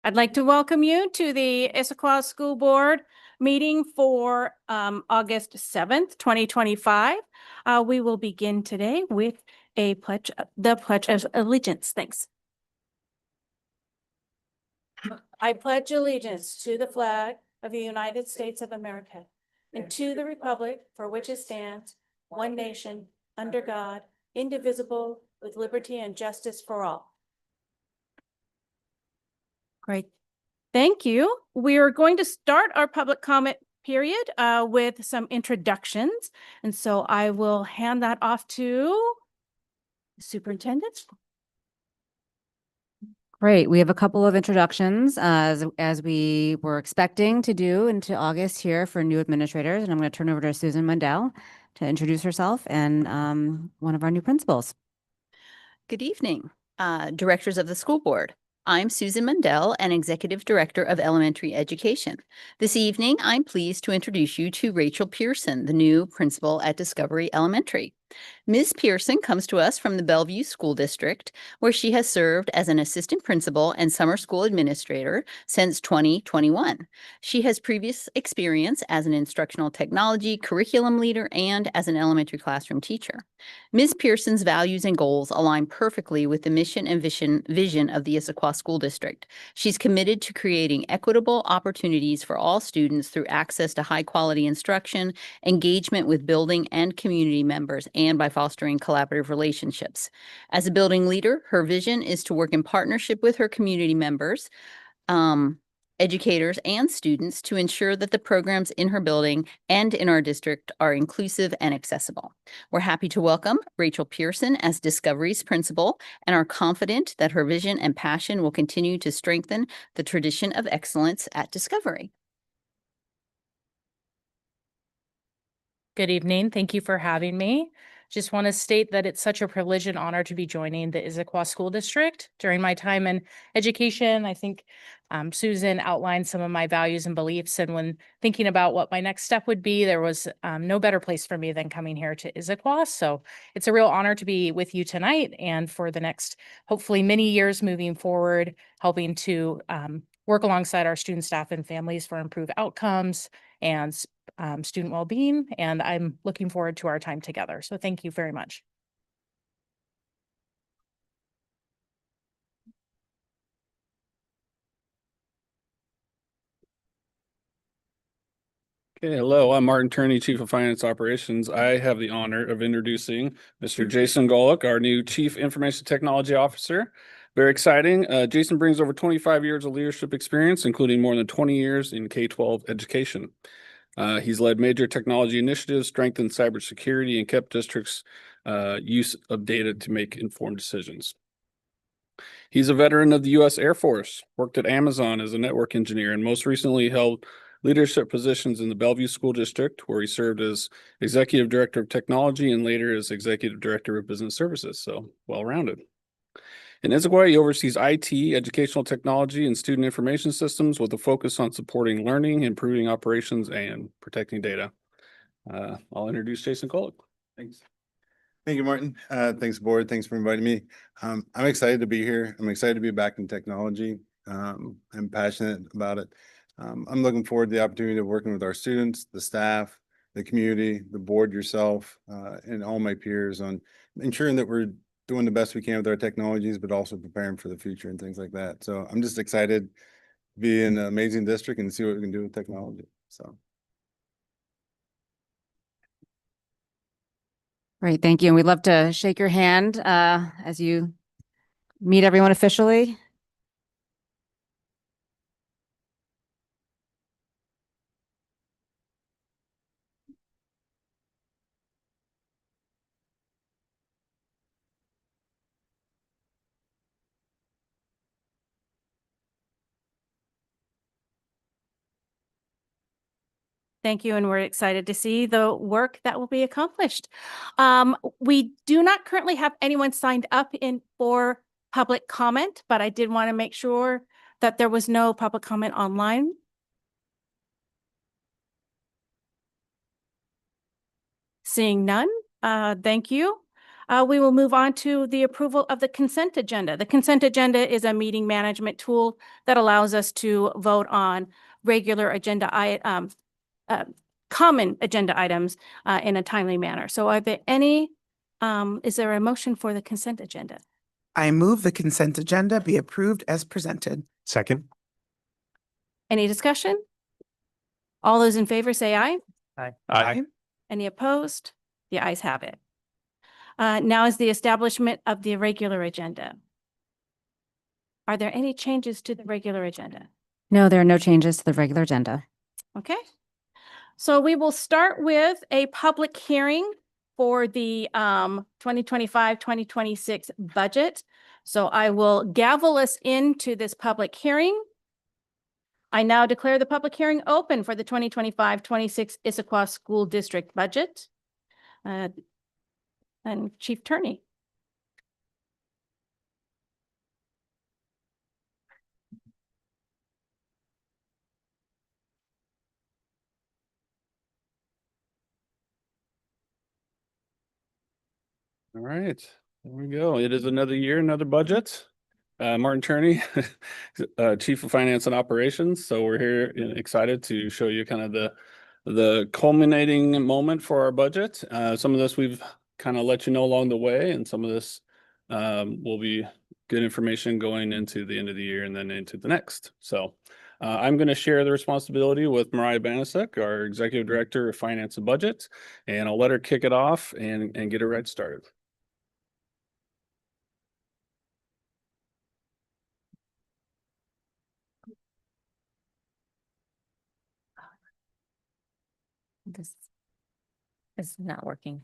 I'd like to welcome you to the Issaquah School Board meeting for August 7th, 2025. We will begin today with the Pledge of Allegiance. Thanks. I pledge allegiance to the flag of the United States of America and to the republic for which it stands, one nation, under God, indivisible, with liberty and justice for all. Great. Thank you. We are going to start our public comment period with some introductions. And so I will hand that off to the superintendent. Great. We have a couple of introductions as we were expecting to do into August here for new administrators. And I'm going to turn over to Susan Mundell to introduce herself and one of our new principals. Good evening, directors of the school board. I'm Susan Mundell, and Executive Director of Elementary Education. This evening, I'm pleased to introduce you to Rachel Pearson, the new principal at Discovery Elementary. Ms. Pearson comes to us from the Bellevue School District, where she has served as an assistant principal and summer school administrator since 2021. She has previous experience as an instructional technology curriculum leader and as an elementary classroom teacher. Ms. Pearson's values and goals align perfectly with the mission and vision of the Issaquah School District. She's committed to creating equitable opportunities for all students through access to high-quality instruction, engagement with building and community members, and by fostering collaborative relationships. As a building leader, her vision is to work in partnership with her community members, educators, and students to ensure that the programs in her building and in our district are inclusive and accessible. We're happy to welcome Rachel Pearson as Discovery's principal and are confident that her vision and passion will continue to strengthen the tradition of excellence at Discovery. Good evening. Thank you for having me. Just want to state that it's such a privilege and honor to be joining the Issaquah School District. During my time in education, I think Susan outlined some of my values and beliefs. And when thinking about what my next step would be, there was no better place for me than coming here to Issaquah. So it's a real honor to be with you tonight and for the next, hopefully, many years moving forward, helping to work alongside our student, staff, and families for improved outcomes and student well-being, and I'm looking forward to our time together. So thank you very much. Okay, hello, I'm Martin Turney, Chief of Finance Operations. I have the honor of introducing Mr. Jason Golick, our new Chief Information Technology Officer. Very exciting. Jason brings over 25 years of leadership experience, including more than 20 years in K-12 education. He's led major technology initiatives, strengthened cybersecurity, and kept districts' use of data to make informed decisions. He's a veteran of the U.S. Air Force, worked at Amazon as a network engineer, and most recently held leadership positions in the Bellevue School District, where he served as Executive Director of Technology and later as Executive Director of Business Services, so well-rounded. In Issaquah, he oversees IT, educational technology, and student information systems with a focus on supporting learning, improving operations, and protecting data. I'll introduce Jason Golick. Thanks. Thank you, Martin. Thanks, board. Thanks for inviting me. I'm excited to be here. I'm excited to be back in technology. I'm passionate about it. I'm looking forward to the opportunity of working with our students, the staff, the community, the board, yourself, and all my peers on ensuring that we're doing the best we can with our technologies, but also preparing for the future and things like that. So I'm just excited to be in an amazing district and see what we can do with technology. So. Great, thank you. And we'd love to shake your hand as you meet everyone officially. Thank you, and we're excited to see the work that will be accomplished. We do not currently have anyone signed up for public comment, but I did want to make sure that there was no public comment online. Seeing none, thank you. We will move on to the approval of the consent agenda. The consent agenda is a meeting management tool that allows us to vote on regular agenda common agenda items in a timely manner. So are there any, is there a motion for the consent agenda? I move the consent agenda be approved as presented. Second. Any discussion? All those in favor say aye. Aye. Any opposed? The ayes have it. Now is the establishment of the regular agenda. Are there any changes to the regular agenda? No, there are no changes to the regular agenda. Okay. So we will start with a public hearing for the 2025-2026 budget. So I will gavel us into this public hearing. I now declare the public hearing open for the 2025-26 Issaquah School District budget. And Chief Turney. All right, there we go. It is another year, another budget. Martin Turney, Chief of Finance and Operations. So we're here and excited to show you kind of the culminating moment for our budget. Some of this we've kind of let you know along the way, and some of this will be good information going into the end of the year and then into the next. So I'm going to share the responsibility with Mariah Banasek, our Executive Director of Finance and Budget, and I'll let her kick it off and get it right started. This is not working.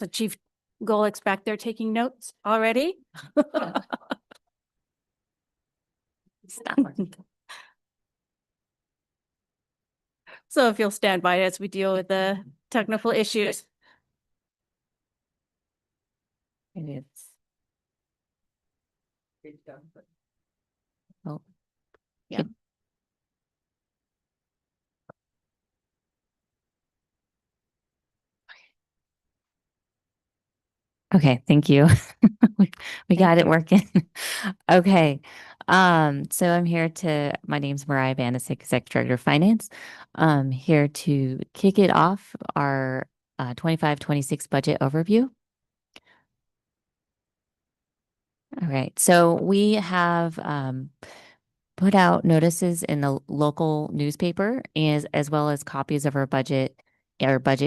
The Chief Golik's back there taking notes already. It's not working. So if you'll stand by as we deal with the technical issues. It is. Oh. Yeah. Okay, thank you. We got it working. Okay. So I'm here my name's Mariah Banasek, Executive Director of Finance. Here to kick it off, our 25-26 budget overview. All right, so we have put out notices in the local newspaper as well as copies of our budget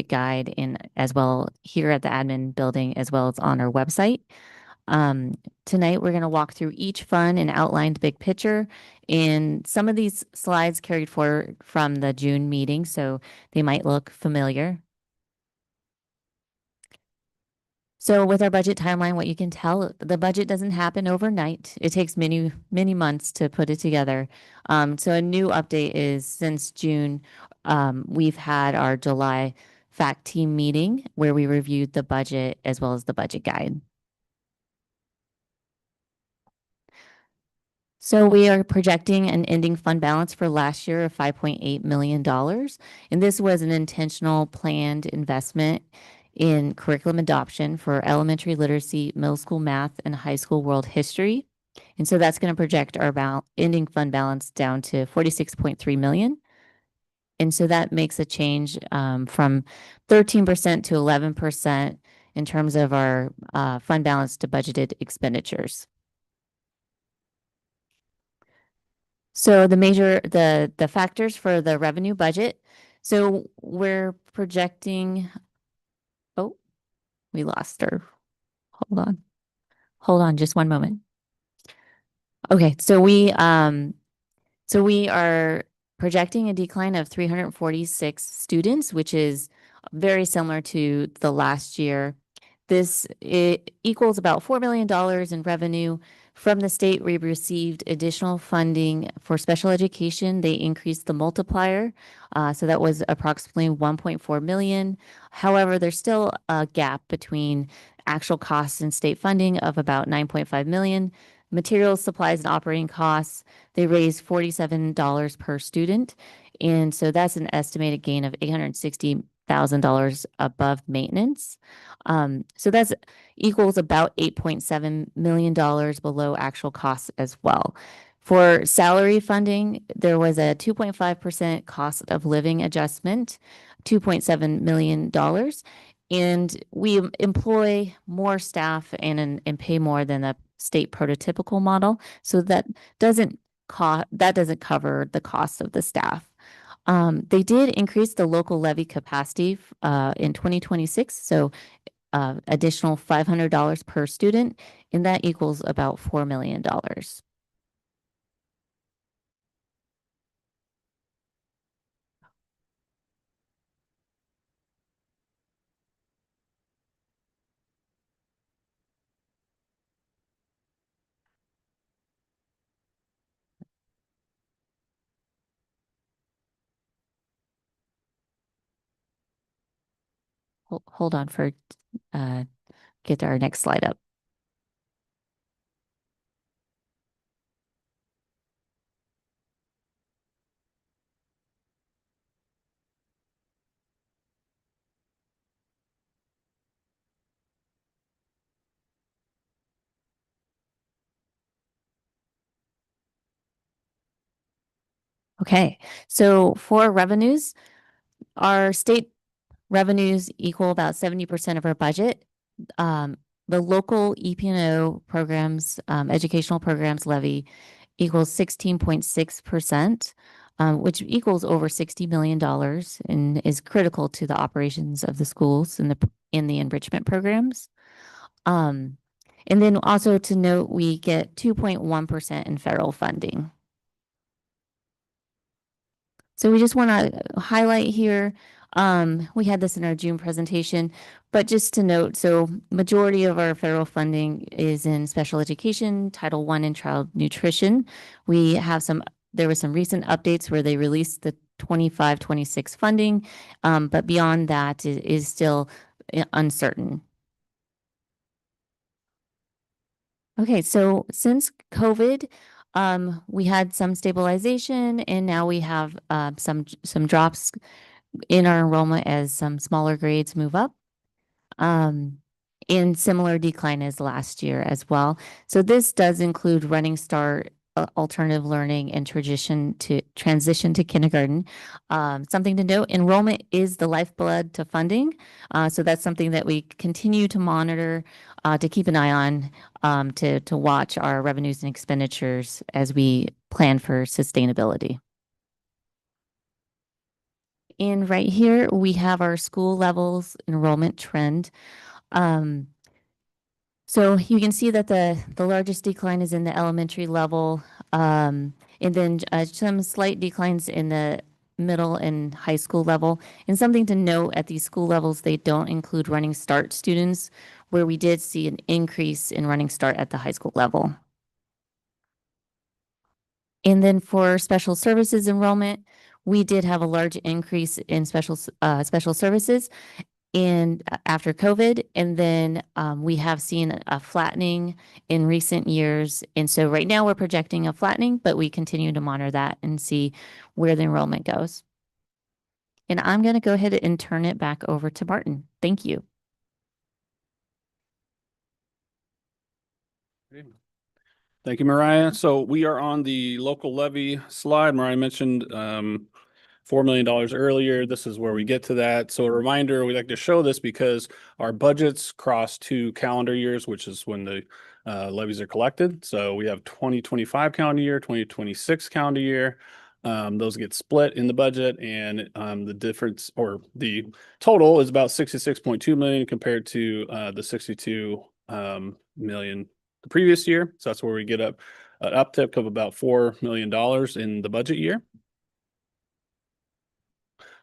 guide as well here at the admin building as well as on our website. Tonight we're going to walk through each fund and outline the big picture. And some of these slides carried forward from the June meeting, so they might look familiar. So with our budget timeline, what you can tell, the budget doesn't happen overnight. It takes many, many months to put it together. So a new update is since June, we've had our July FACT team meeting where we reviewed the budget as well as the budget guide. So we are projecting an ending fund balance for last year of $5.8 million. And this was an intentional planned investment in curriculum adoption for elementary literacy, middle school math, and high school world history. And so that's going to project our ending fund balance down to $46.3 million. And so that makes a change from 13% to 11% in terms of our fund balance to budgeted expenditures. So the factors for the revenue budget. So we're projecting, oh, we lost her. Hold on just one moment. Okay, so we are projecting a decline of 346 students, which is very similar to the last year. This equals about $4 million in revenue. From the state, we received additional funding for special education. They increased the multiplier. So that was approximately 1.4 million. However, there's still a gap between actual costs and state funding of about 9.5 million. Materials, supplies, and operating costs, they raised $47 per student. And so that's an estimated gain of $860,000 above maintenance. So that's equals about $8.7 million below actual costs as well. For salary funding, there was a 2.5% cost of living adjustment, $2.7 million. And we employ more staff and pay more than the state prototypical model. So that doesn't cover the cost of the staff. They did increase the local levy capacity in 2026. So additional $500 per student, and that equals about $4 million. Hold on for get our next slide up. Okay, so for revenues, our state revenues equal about 70% of our budget. The local EP&O programs, educational programs levy equals 16.6%, which equals over $60 million and is critical to the operations of the schools in the enrichment programs. And then also to note, we get 2.1% in federal funding. So we just want to highlight here, we had this in our June presentation, but just to note, so majority of our federal funding is in special education, Title I, and child nutrition. There were some recent updates where they released the 25-26 funding, but beyond that it is still uncertain. Okay, so since COVID, we had some stabilization, and now we have some drops in our enrollment as some smaller grades move up. In similar decline as last year as well. So this does include Running Start, alternative learning, and transition to kindergarten. Something to note, enrollment is the lifeblood to funding. So that's something that we continue to monitor, to keep an eye on, to watch our revenues and expenditures as we plan for sustainability. And right here, we have our school levels enrollment trend. So you can see that the largest decline is in the elementary level, and then some slight declines in the middle and high school level. And something to note, at these school levels, they don't include Running Start students, where we did see an increase in Running Start at the high school level. And then for special services enrollment, we did have a large increase in special services after COVID. And then we have seen a flattening in recent years. And so right now we're projecting a flattening, but we continue to monitor that and see where the enrollment goes. And I'm going to go ahead and turn it back over to Martin. Thank you. Thank you, Mariah. So we are on the local levy slide. Mariah mentioned $4 million earlier. This is where we get to that. So a reminder, we like to show this because our budgets cross 2 calendar years, which is when the levies are collected. So we have 2025 calendar year, 2026 calendar year. Those get split in the budget, and the difference, or the total, is about 66.2 million compared to the 62 million the previous year. So that's where we get an uptick of about $4 million in the budget year.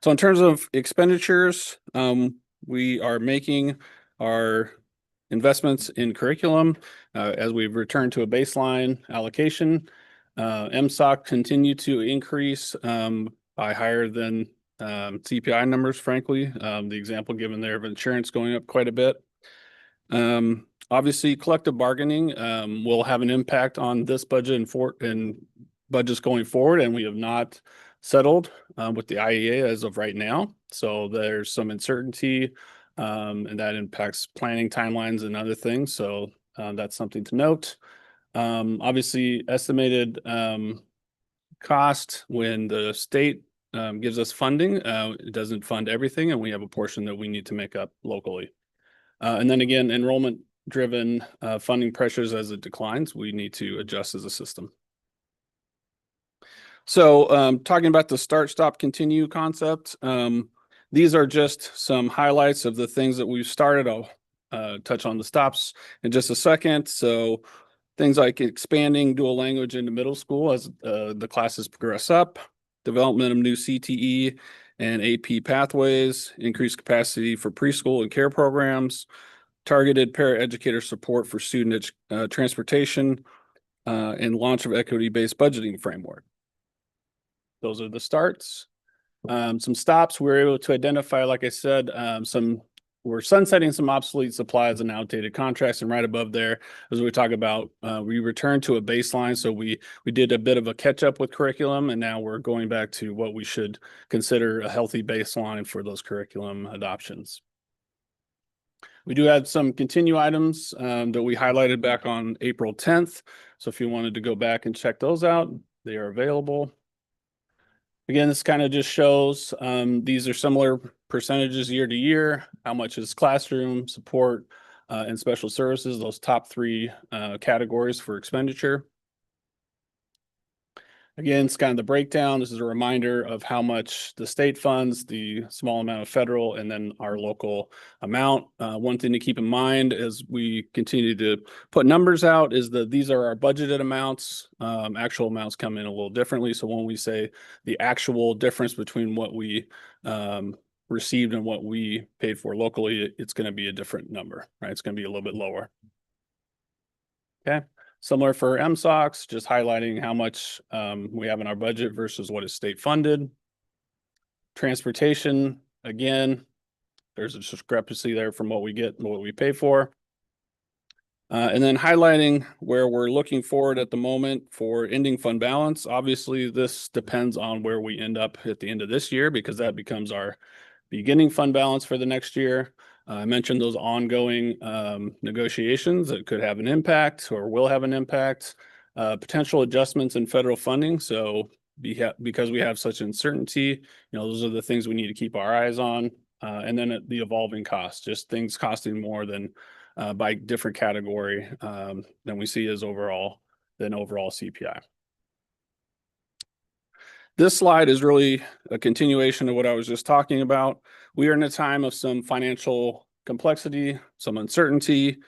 So in terms of expenditures, we are making our investments in curriculum as we've returned to a baseline allocation. MSOC continue to increase by higher than CPI numbers, frankly. The example given there of insurance going up quite a bit. Obviously, collective bargaining will have an impact on this budget and budgets going forward, and we have not settled with the IEA as of right now. So there's some uncertainty, and that impacts planning timelines and other things. So that's something to note. Obviously, estimated cost when the state gives us funding, it doesn't fund everything, and we have a portion that we need to make up locally. And then again, enrollment driven funding pressures as it declines, we need to adjust as a system. So talking about the start, stop, continue concept, these are just some highlights of the things that we've started. I'll touch on the stops in just a second. So things like expanding dual language into middle school as the classes progress up, development of new CTE and AP pathways, increased capacity for preschool and care programs, targeted paraeducator support for student transportation, and launch of equity-based budgeting framework. Those are the starts. Some stops, we were able to identify, like I said, we're sunsetting some obsolete supplies and outdated contracts, and right above there, as we talk about, we returned to a baseline. So we did a bit of a catch up with curriculum, and now we're going back to what we should consider a healthy baseline for those curriculum adoptions. We do have some continue items that we highlighted back on April 10th. So if you wanted to go back and check those out, they are available. Again, this kind of just shows these are similar percentages year to year. How much is classroom support and special services, those top three categories for expenditure. Again, it's kind of the breakdown. This is a reminder of how much the state funds, the small amount of federal, and then our local amount. One thing to keep in mind as we continue to put numbers out is that these are our budgeted amounts. Actual amounts come in a little differently. So when we say the actual difference between what we received and what we paid for locally, it's going to be a different number, right? It's going to be a little bit lower. Okay. Similar for MSOCs, just highlighting how much we have in our budget versus what is state funded. Transportation, again, there's a discrepancy there from what we get and what we pay for. And then highlighting where we're looking forward at the moment for ending fund balance. Obviously, this depends on where we end up at the end of this year, because that becomes our beginning fund balance for the next year. I mentioned those ongoing negotiations that could have an impact or will have an impact, potential adjustments in federal funding. So because we have such uncertainty, those are the things we need to keep our eyes on. And then the evolving costs, just things costing more than by different category than we see as overall CPI. This slide is really a continuation of what I was just talking about. We are in a time of some financial complexity, some uncertainty.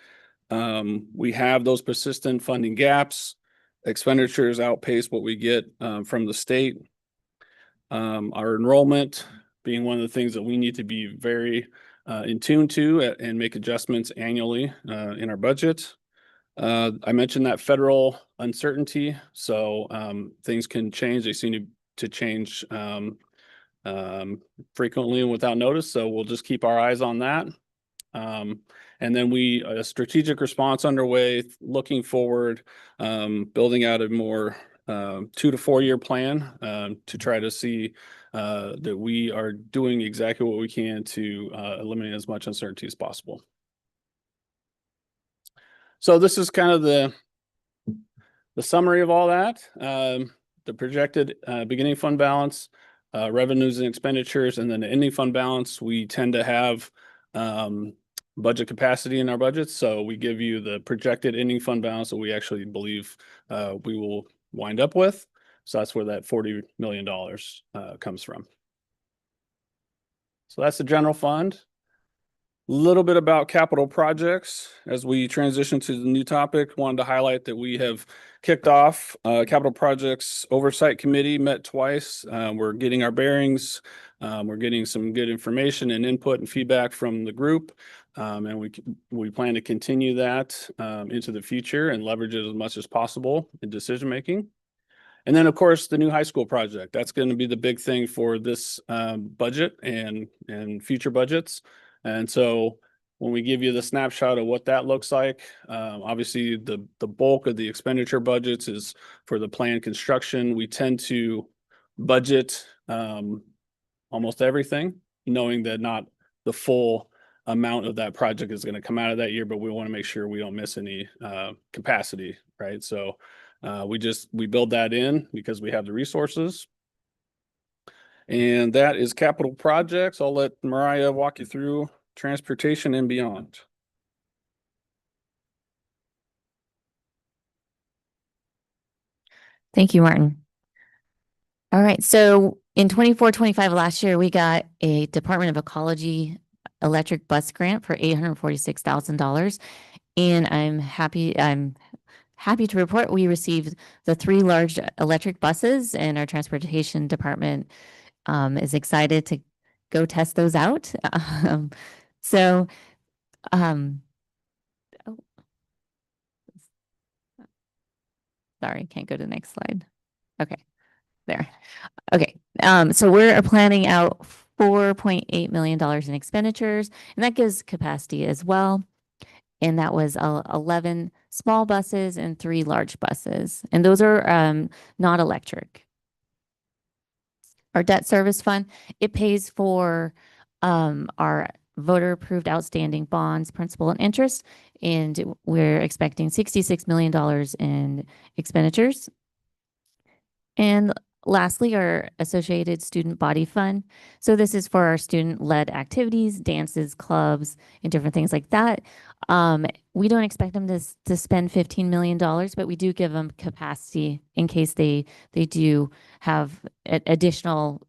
We have those persistent funding gaps. Expenditures outpace what we get from the state. Our enrollment being one of the things that we need to be very in tune to and make adjustments annually in our budget. I mentioned that federal uncertainty. So things can change. They seem to change frequently and without notice. So we'll just keep our eyes on that. And then a strategic response underway, looking forward, building out a more 2 to 4 year plan to try to see that we are doing exactly what we can to eliminate as much uncertainty as possible. So this is kind of the summary of all that. The projected beginning fund balance, revenues and expenditures, and then the ending fund balance. We tend to have budget capacity in our budgets. So we give you the projected ending fund balance that we actually believe we will wind up with. So that's where that $40 million comes from. So that's the general fund. Little bit about capital projects as we transition to the new topic. Wanted to highlight that we have kicked off capital projects oversight committee, met twice. We're getting our bearings. We're getting some good information and input and feedback from the group. And we plan to continue that into the future and leverage it as much as possible in decision making. And then, of course, the new high school project. That's going to be the big thing for this budget and future budgets. And so when we give you the snapshot of what that looks like, obviously the bulk of the expenditure budgets is for the planned construction. We tend to budget almost everything, knowing that not the full amount of that project is going to come out of that year, but we want to make sure we don't miss any capacity, right? So we build that in because we have the resources. And that is capital projects. I'll let Mariah walk you through transportation and beyond. Thank you, Martin. All right. So in 24-25 last year, we got a Department of Ecology electric bus grant for $846,000. And I'm happy to report we received the 3 large electric buses, and our transportation department is excited to go test those out. So sorry, can't go to the next slide. Okay, there. Okay, so we're planning out $4.8 million in expenditures, and that gives capacity as well. And that was 11 small buses and 3 large buses. And those are not electric. Our debt service fund, it pays for our voter approved outstanding bonds, principal and interest. And we're expecting $66 million in expenditures. And lastly, our associated student body fund. So this is for our student-led activities, dances, clubs, and different things like that. We don't expect them to spend $15 million, but we do give them capacity in case they do have additional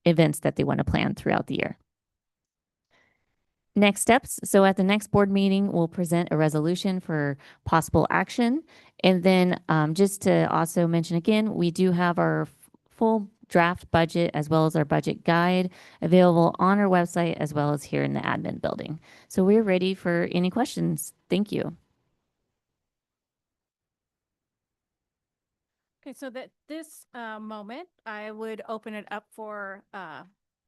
events that they want to plan throughout the year. Next steps. So at the next board meeting, we'll present a resolution for possible action. And then just to also mention again, we do have our full draft budget as well as our budget guide available on our website as well as here in the admin building. So we're ready for any questions. Thank you. Okay, so that this moment, I would open it up for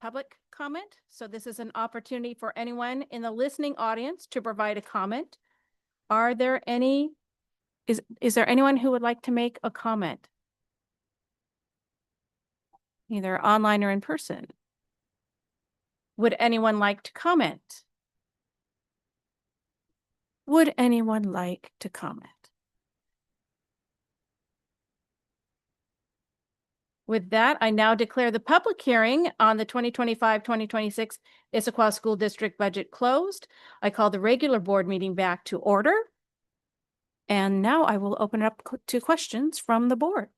public comment. So this is an opportunity for anyone in the listening audience to provide a comment. Are there any, is there anyone who would like to make a comment? Either online or in person? Would anyone like to comment? Would anyone like to comment? With that, I now declare the public hearing on the 2025-2026 Issaquah School District budget closed. I call the regular board meeting back to order. And now I will open it up to questions from the board.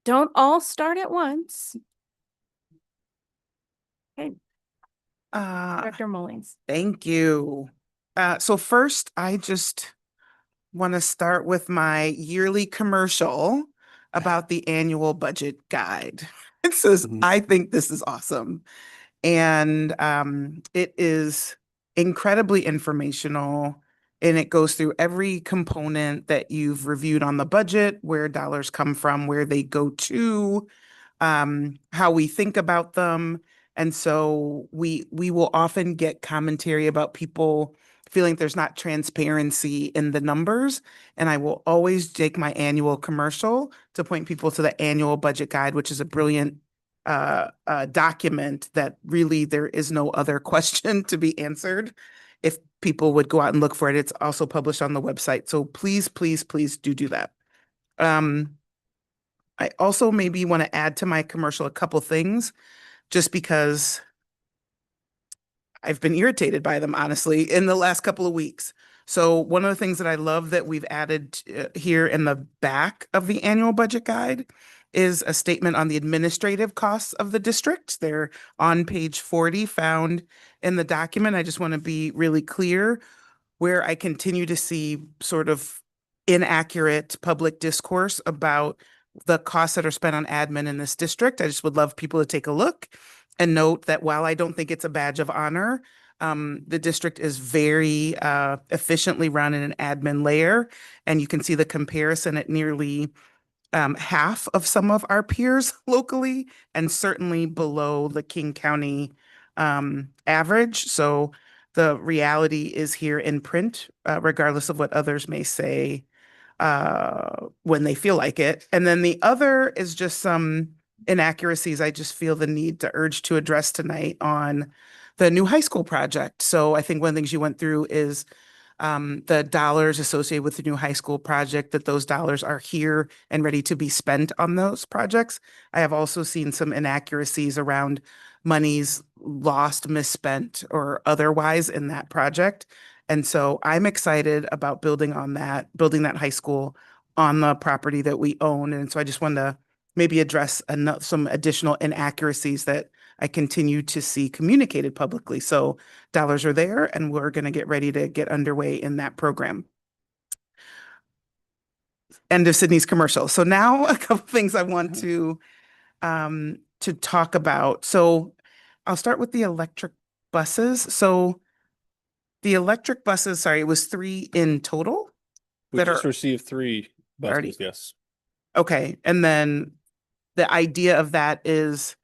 Don't all start at once. Okay, Director Mullings. Thank you. So first, I just want to start with my yearly commercial about the annual budget guide. It says, I think this is awesome. And it is incredibly informational, and it goes through every component that you've reviewed on the budget, where dollars come from, where they go to, how we think about them. And so we will often get commentary about people feeling there's not transparency in the numbers. And I will always take my annual commercial to point people to the annual budget guide, which is a brilliant document that really there is no other question to be answered. If people would go out and look for it, it's also published on the website. So please, please, please do that. I also maybe want to add to my commercial a couple things, just because I've been irritated by them, honestly, in the last couple of weeks. So one of the things that I love that we've added here in the back of the annual budget guide is a statement on the administrative costs of the district. They're on page 40, found in the document. I just want to be really clear where I continue to see sort of inaccurate public discourse about the costs that are spent on admin in this district. I just would love people to take a look and note that while I don't think it's a badge of honor, the district is very efficiently run in an admin layer. And you can see the comparison at nearly half of some of our peers locally, and certainly below the King County average. So the reality is here in print, regardless of what others may say when they feel like it. And then the other is just some inaccuracies I just feel the need to urge to address tonight on the new high school project. So I think one of the things you went through is the dollars associated with the new high school project, that those dollars are here and ready to be spent on those projects. I have also seen some inaccuracies around monies lost, misspent, or otherwise in that project. And so I'm excited about building that high school on the property that we own. And so I just wanted to maybe address some additional inaccuracies that I continue to see communicated publicly. So dollars are there, and we're going to get ready to get underway in that program. End of Sydney's commercial. So now a couple things I want to talk about. So I'll start with the electric buses. So the electric buses, sorry, it was 3 in total. We that just are received 3 already- buses, yes. Okay. And then the idea of that is,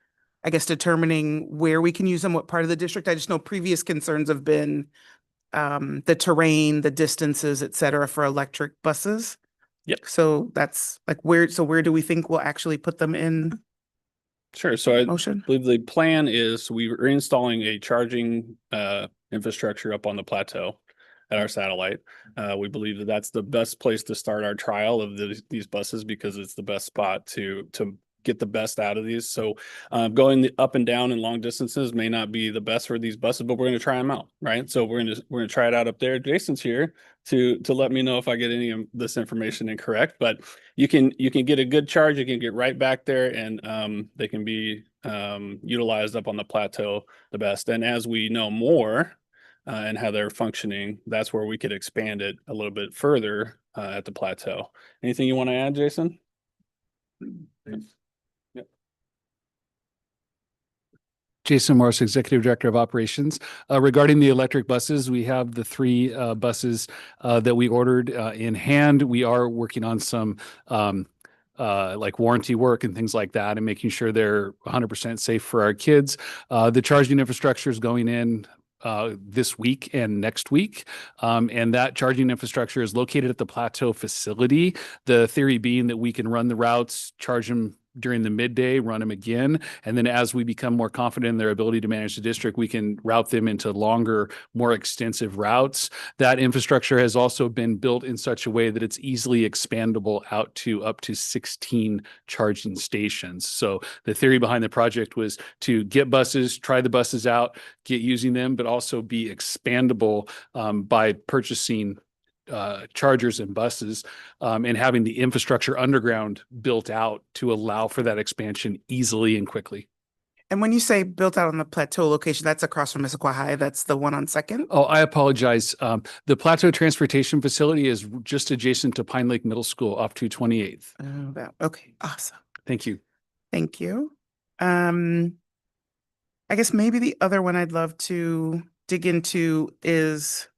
I guess, determining where we can use them, what part of the district. I just know previous concerns have been the terrain, the distances, et cetera, for electric buses. Yep. So that's like where do we think we'll actually put them in Sure. So I motion? believe the plan is we're installing a charging infrastructure up on the plateau at our satellite. We believe that that's the best place to start our trial of these buses, because it's the best spot to get the best out of these. So going up and down in long distances may not be the best for these buses, but we're going to try them out, right? So we're going to try it out up there. Jason's here to let me know if I get any of this information incorrect, but you can get a good charge. You can get right back there, and they can be utilized up on the plateau the best. And as we know more and how they're functioning, that's where we could expand it a little bit further at the plateau. Anything you want to add, Jason? Thanks. Jason Morris, Executive Director of Operations. Regarding the electric buses, we have the 3 buses that we ordered in hand. We are working on some like warranty work and things like that, and making sure they're 100% safe for our kids. The charging infrastructure is going in this week and next week. And that charging infrastructure is located at the Plateau facility. The theory being that we can run the routes, charge them during the midday, run them again. And then as we become more confident in their ability to manage the district, we can route them into longer, more extensive routes. That infrastructure has also been built in such a way that it's easily expandable out to up to 16 charging stations. So the theory behind the project was to get buses, try the buses out, get using them, but also be expandable by purchasing chargers and buses and having the infrastructure underground built out to allow for that expansion easily and quickly. And when you say built out on the plateau location, that's across from Issaquah High. That's the one on Second. Oh, I apologize. The Plateau Transportation Facility is just adjacent to Pine Lake Middle School off 228th. Okay, awesome. Thank you. Thank you. I guess maybe the other one I'd love to dig into is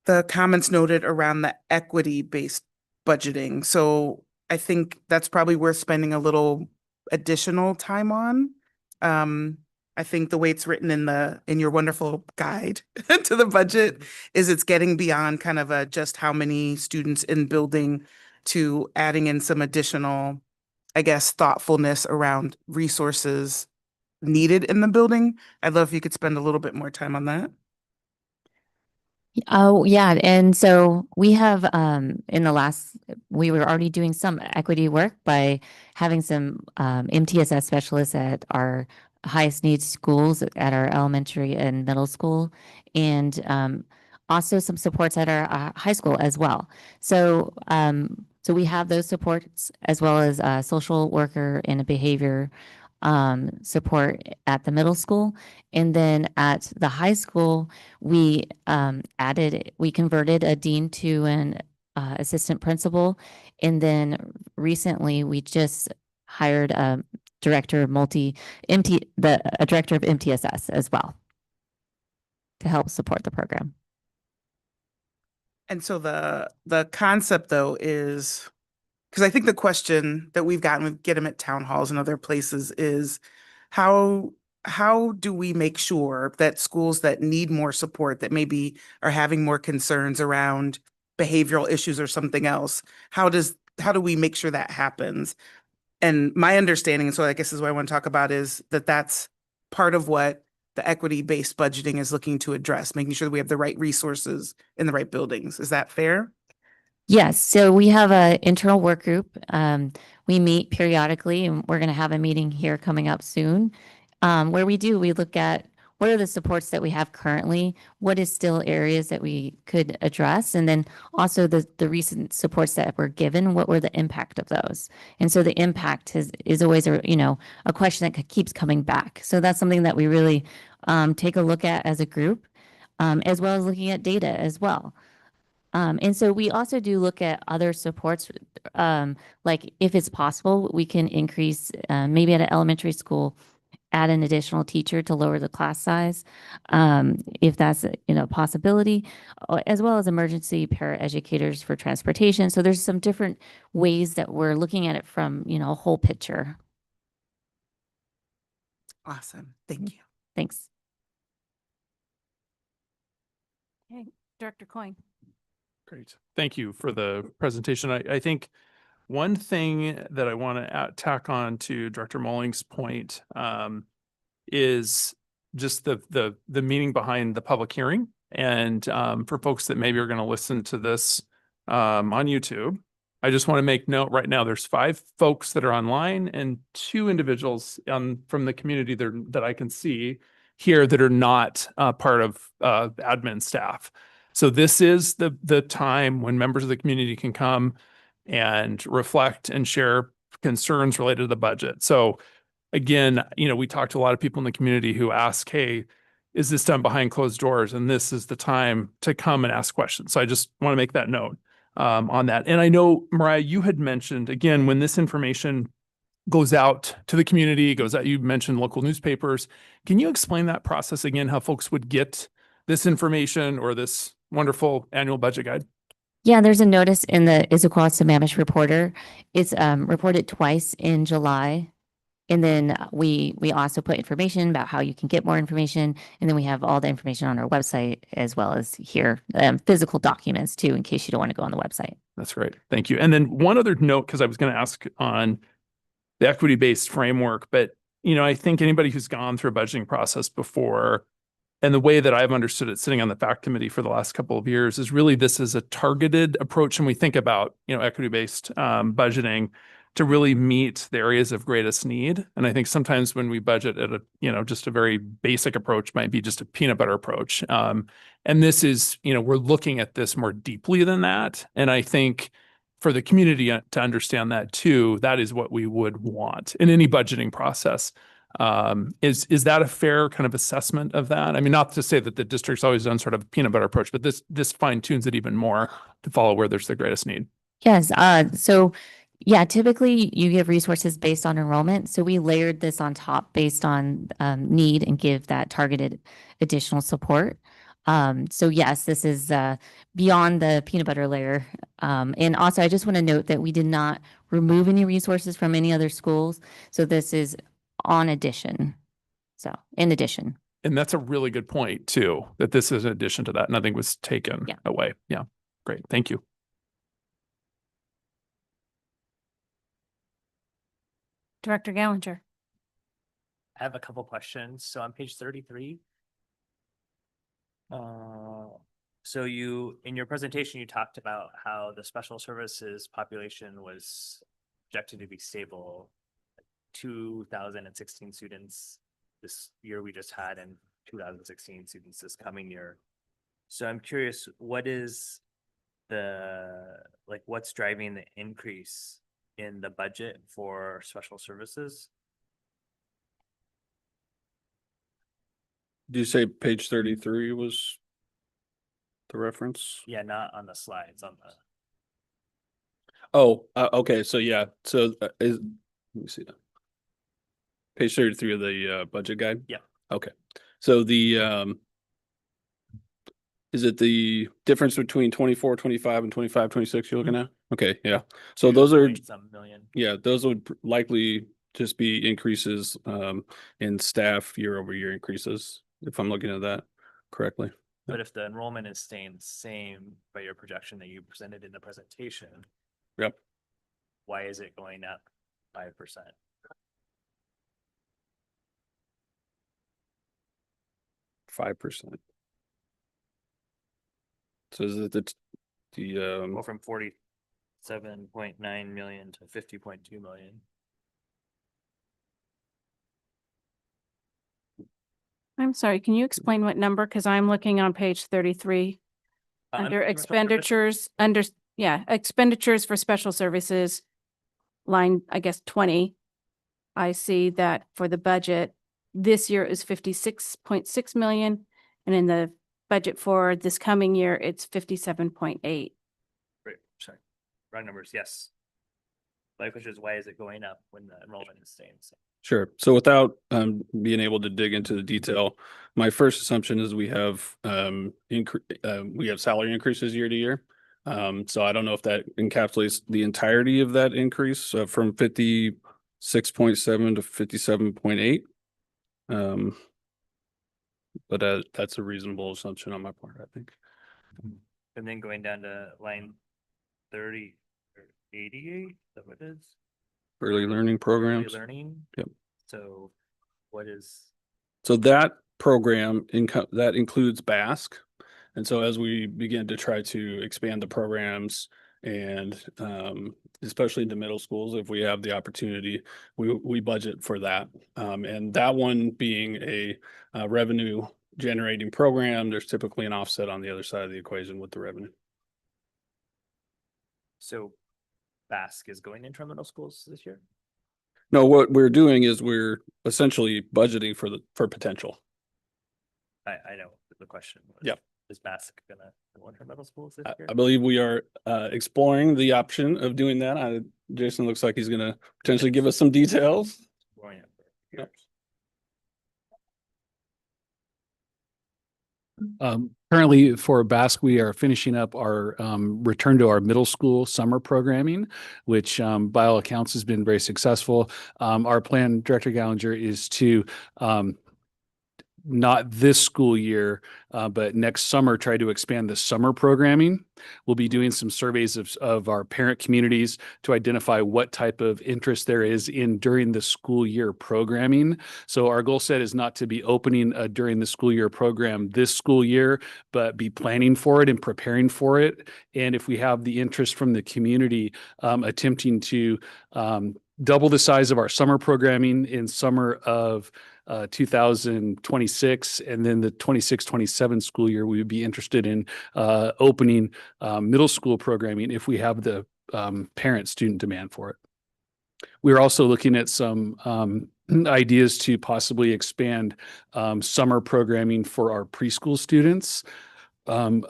the comments noted around the equity-based budgeting. So I think that's probably worth spending a little additional time on. I think the way it's written in your wonderful guide to the budget is it's getting beyond kind of just how many students in building to adding in some additional, I guess, thoughtfulness around resources needed in the building. I'd love if you could spend a little bit more time on that. Oh, yeah. And so we have, we were already doing some equity work by having some MTSS specialists at our highest needs schools at our elementary and middle school, and also some supports at our high school as well. So, so we have those supports as well as a social worker and a behavior support at the middle school. And then at the high school, we we converted a dean to an assistant principal. And then recently we just hired a director of a director of MTSS as well to help support the program. And so the concept though is, because I think the question that we've gotten, we get them at town halls and other places, is how do we make sure that schools that need more support, that maybe are having more concerns around behavioral issues or something else, how do we make sure that happens? And my understanding, and so I guess is what I want to talk about, is that that's part of what the equity-based budgeting is looking to address, making sure that we have the right resources in the right buildings. Is that fair? Yes, so we have an internal work group. We meet periodically, and we're going to have a meeting here coming up soon, where we look at what are the supports that we have currently, what is still areas that we could address, and then also the recent supports that were given, what were the impact of those? And so the impact is always a question that keeps coming back. So that's something that we really take a look at as a group, as well as looking at data as well. And so we also do look at other supports, like if it's possible, we can increase, maybe at an elementary school, add an additional teacher to lower the class size, if that's a possibility, as well as emergency paraeducators for transportation. So there's some different ways that we're looking at it from, a whole picture. Awesome. Thank you. Thanks. Okay, Director Coyne. Great. Thank you for the presentation. I think one thing that I want to tack on to Director Molling's point is just the meaning behind the public hearing. And for folks that maybe are going to listen to this on YouTube, I just want to make note right now, there's 5 folks that are online and 2 individuals from the community that I can see here that are not part of admin staff. So this is the time when members of the community can come and reflect and share concerns related to the budget. So again, we talked to a lot of people in the community who ask, hey, is this done behind closed doors? And this is the time to come and ask questions. So I just want to make that note on that. And I know, Mariah, you had mentioned, again, when this information goes out to the community, you mentioned local newspapers. Can you explain that process again, how folks would get this information or this wonderful annual budget guide? Yeah, there's a notice in the Issaquah Sammamish Reporter. It's reported twice in July. And then we also put information about how you can get more information. And then we have all the information on our website as well as here, physical documents too, in case you don't want to go on the website. That's great. Thank you. And then one other note, because I was going to ask on the equity-based framework, but I think anybody who's gone through a budgeting process before, and the way that I've understood it sitting on the FACT committee for the last couple of years, is really this is a targeted approach. And we think about, equity-based budgeting to really meet the areas of greatest need. And I think sometimes when we budget at just a very basic approach might be just a peanut butter approach. And this is, we're looking at this more deeply than that. And I think for the community to understand that too, that is what we would want in any budgeting process. Is that a fair kind of assessment of that? I mean, not to say that the district's always done sort of a peanut butter approach, but this fine tunes it even more to follow where there's the greatest need. Yes. So yeah, typically you give resources based on enrollment. So we layered this on top based on need and give that targeted additional support. So yes, this is beyond the peanut butter layer. And also I just want to note that we did not remove any resources from any other schools. So this is on addition. So in addition. And that's a really good point too, that this is in addition to that. Nothing was taken away. Yeah. Great. Thank you. Director Gallinger. I have a couple questions. So on page 33, so in your presentation, you talked about how the special services population was projected to be stable, 2,016 students this year we just had and 2016 students this coming year. So I'm curious, what is what's driving the increase in the budget for special services? Did you say page 33 was the reference? Yeah, not on the slides, on the, Oh, okay, so yeah, so let me see that. Page 33 of the budget guide? Yeah. Okay, so the is it the difference between 24, 25 and 25, 26 you're looking at? Okay, yeah. So those are, some million. yeah, those would likely just be increases in staff year over year increases, if I'm looking at that correctly. But if the enrollment is staying the same by your projection that you presented in the presentation, Yep. why is it going up 5%? 5%. So is it the Go from 47.9 million to 50.2 million. I'm sorry, can you explain what number? Because I'm looking on page 33. Under Special expenditures, expenditures for special services, line, I guess, 20. I see that for the budget, this year is 56.6 million, and in the budget for this coming year, it's 57.8. Right, sorry, wrong numbers, yes. My question is, why is it going up when the enrollment is staying the same? Sure. So without being able to dig into the detail, my first assumption is we have salary increases year to year. So I don't know if that encapsulates the entirety of that increase from 56.7 to 57.8. But that's a reasonable assumption on my part, I think. And then going down to line 30 or 88, is that what it is? Early learning Early programs. learning. Yep. So what is, So that program that includes Basque. And so as we begin to try to expand the programs and especially into middle schools, if we have the opportunity, we budget for that. And that one being a revenue generating program, there's typically an offset on the other side of the equation with the revenue. so Basque is going into our middle schools this year? No, what we're doing is we're essentially budgeting for potential. I know the question was. Yep. Is Basque gonna go into our middle schools this year? I believe we are exploring the option of doing that. Jason looks like he's gonna potentially give us some details. Exploring it for Yep. years. Currently for Basque, we are finishing up our return to our middle school summer programming, which by all accounts has been very successful. Our plan, Director Gallinger, is to not this school year, but next summer, try to expand the summer programming. We'll be doing some surveys of our parent communities to identify what type of interest there is in during the school year programming. So our goal set is not to be opening a during the school year program this school year, but be planning for it and preparing for it. And if we have the interest from the community, attempting to double the size of our summer programming in summer of 2026, and then the 26-27 school year, we would be interested in opening middle school programming if we have the parent student demand for it. We're also looking at some ideas to possibly expand summer programming for our preschool students, 10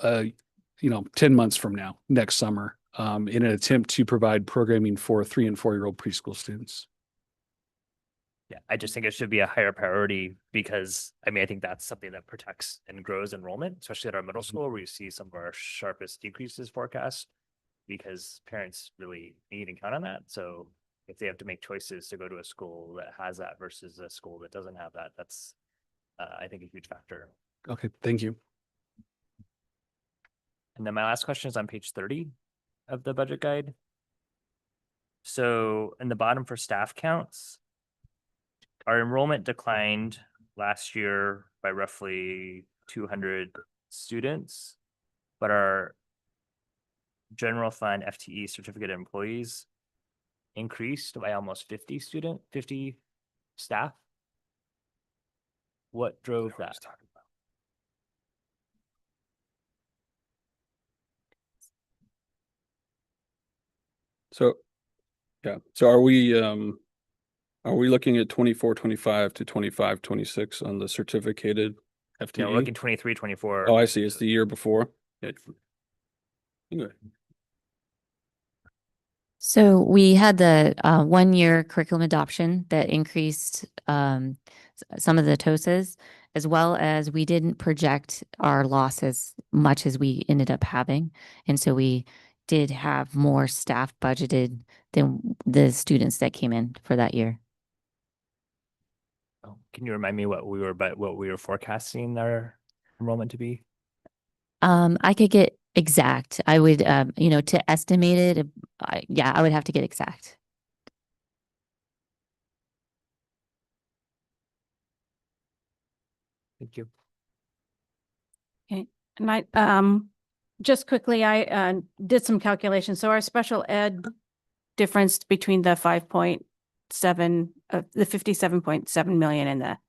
months from now, next summer, in an attempt to provide programming for 3 and 4-year-old preschool students. Yeah, I just think it should be a higher priority because, I mean, I think that's something that protects and grows enrollment, especially at our middle school where you see some of our sharpest decreases forecast because parents really need and count on that. So if they have to make choices to go to a school that has that versus a school that doesn't have that, that's, I think, a huge factor. Okay, thank you. And then my last question is on page 30 of the budget guide. So in the bottom for staff counts, our enrollment declined last year by roughly 200 students, but our general fund FTE certificate employees increased by almost 50 staff. What drove that? So, yeah, so are we looking at 24-25 to 25-26 on the certificated FTE? Yeah, we're looking 23-24. Oh, I see. It's the year before. Yeah. Anyway. So we had the 1-year curriculum adoption that increased some of the TOSAs, as well as we didn't project our loss as much as we ended up having. And so we did have more staff budgeted than the students that came in for that year. Oh, can you remind me what we were forecasting our enrollment to be? I could get exact. I would, to estimate it, I would have to get exact. Thank you. Okay, and just quickly, I did some calculations. So our special ed difference between the 5.7, the 57.7 million and the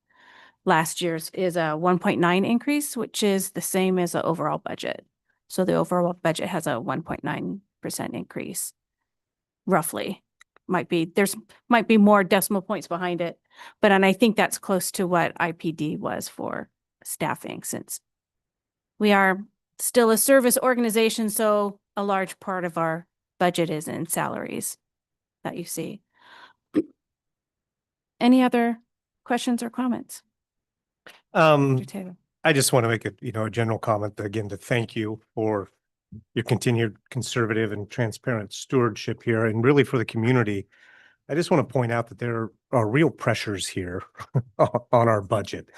last year's is a 1.9 increase, which is the same as the overall budget. So the overall budget has a 1.9% increase, roughly. Might be more decimal points behind it, and I think that's close to what IPD was for staffing, since we are still a service organization, so a large part of our budget is in salaries that you see. Any other questions or comments? Mr. Taylor? I just want to make a general comment again to thank you for your continued conservative and transparent stewardship here, and really for the community. I just want to point out that there are real pressures here on our budget.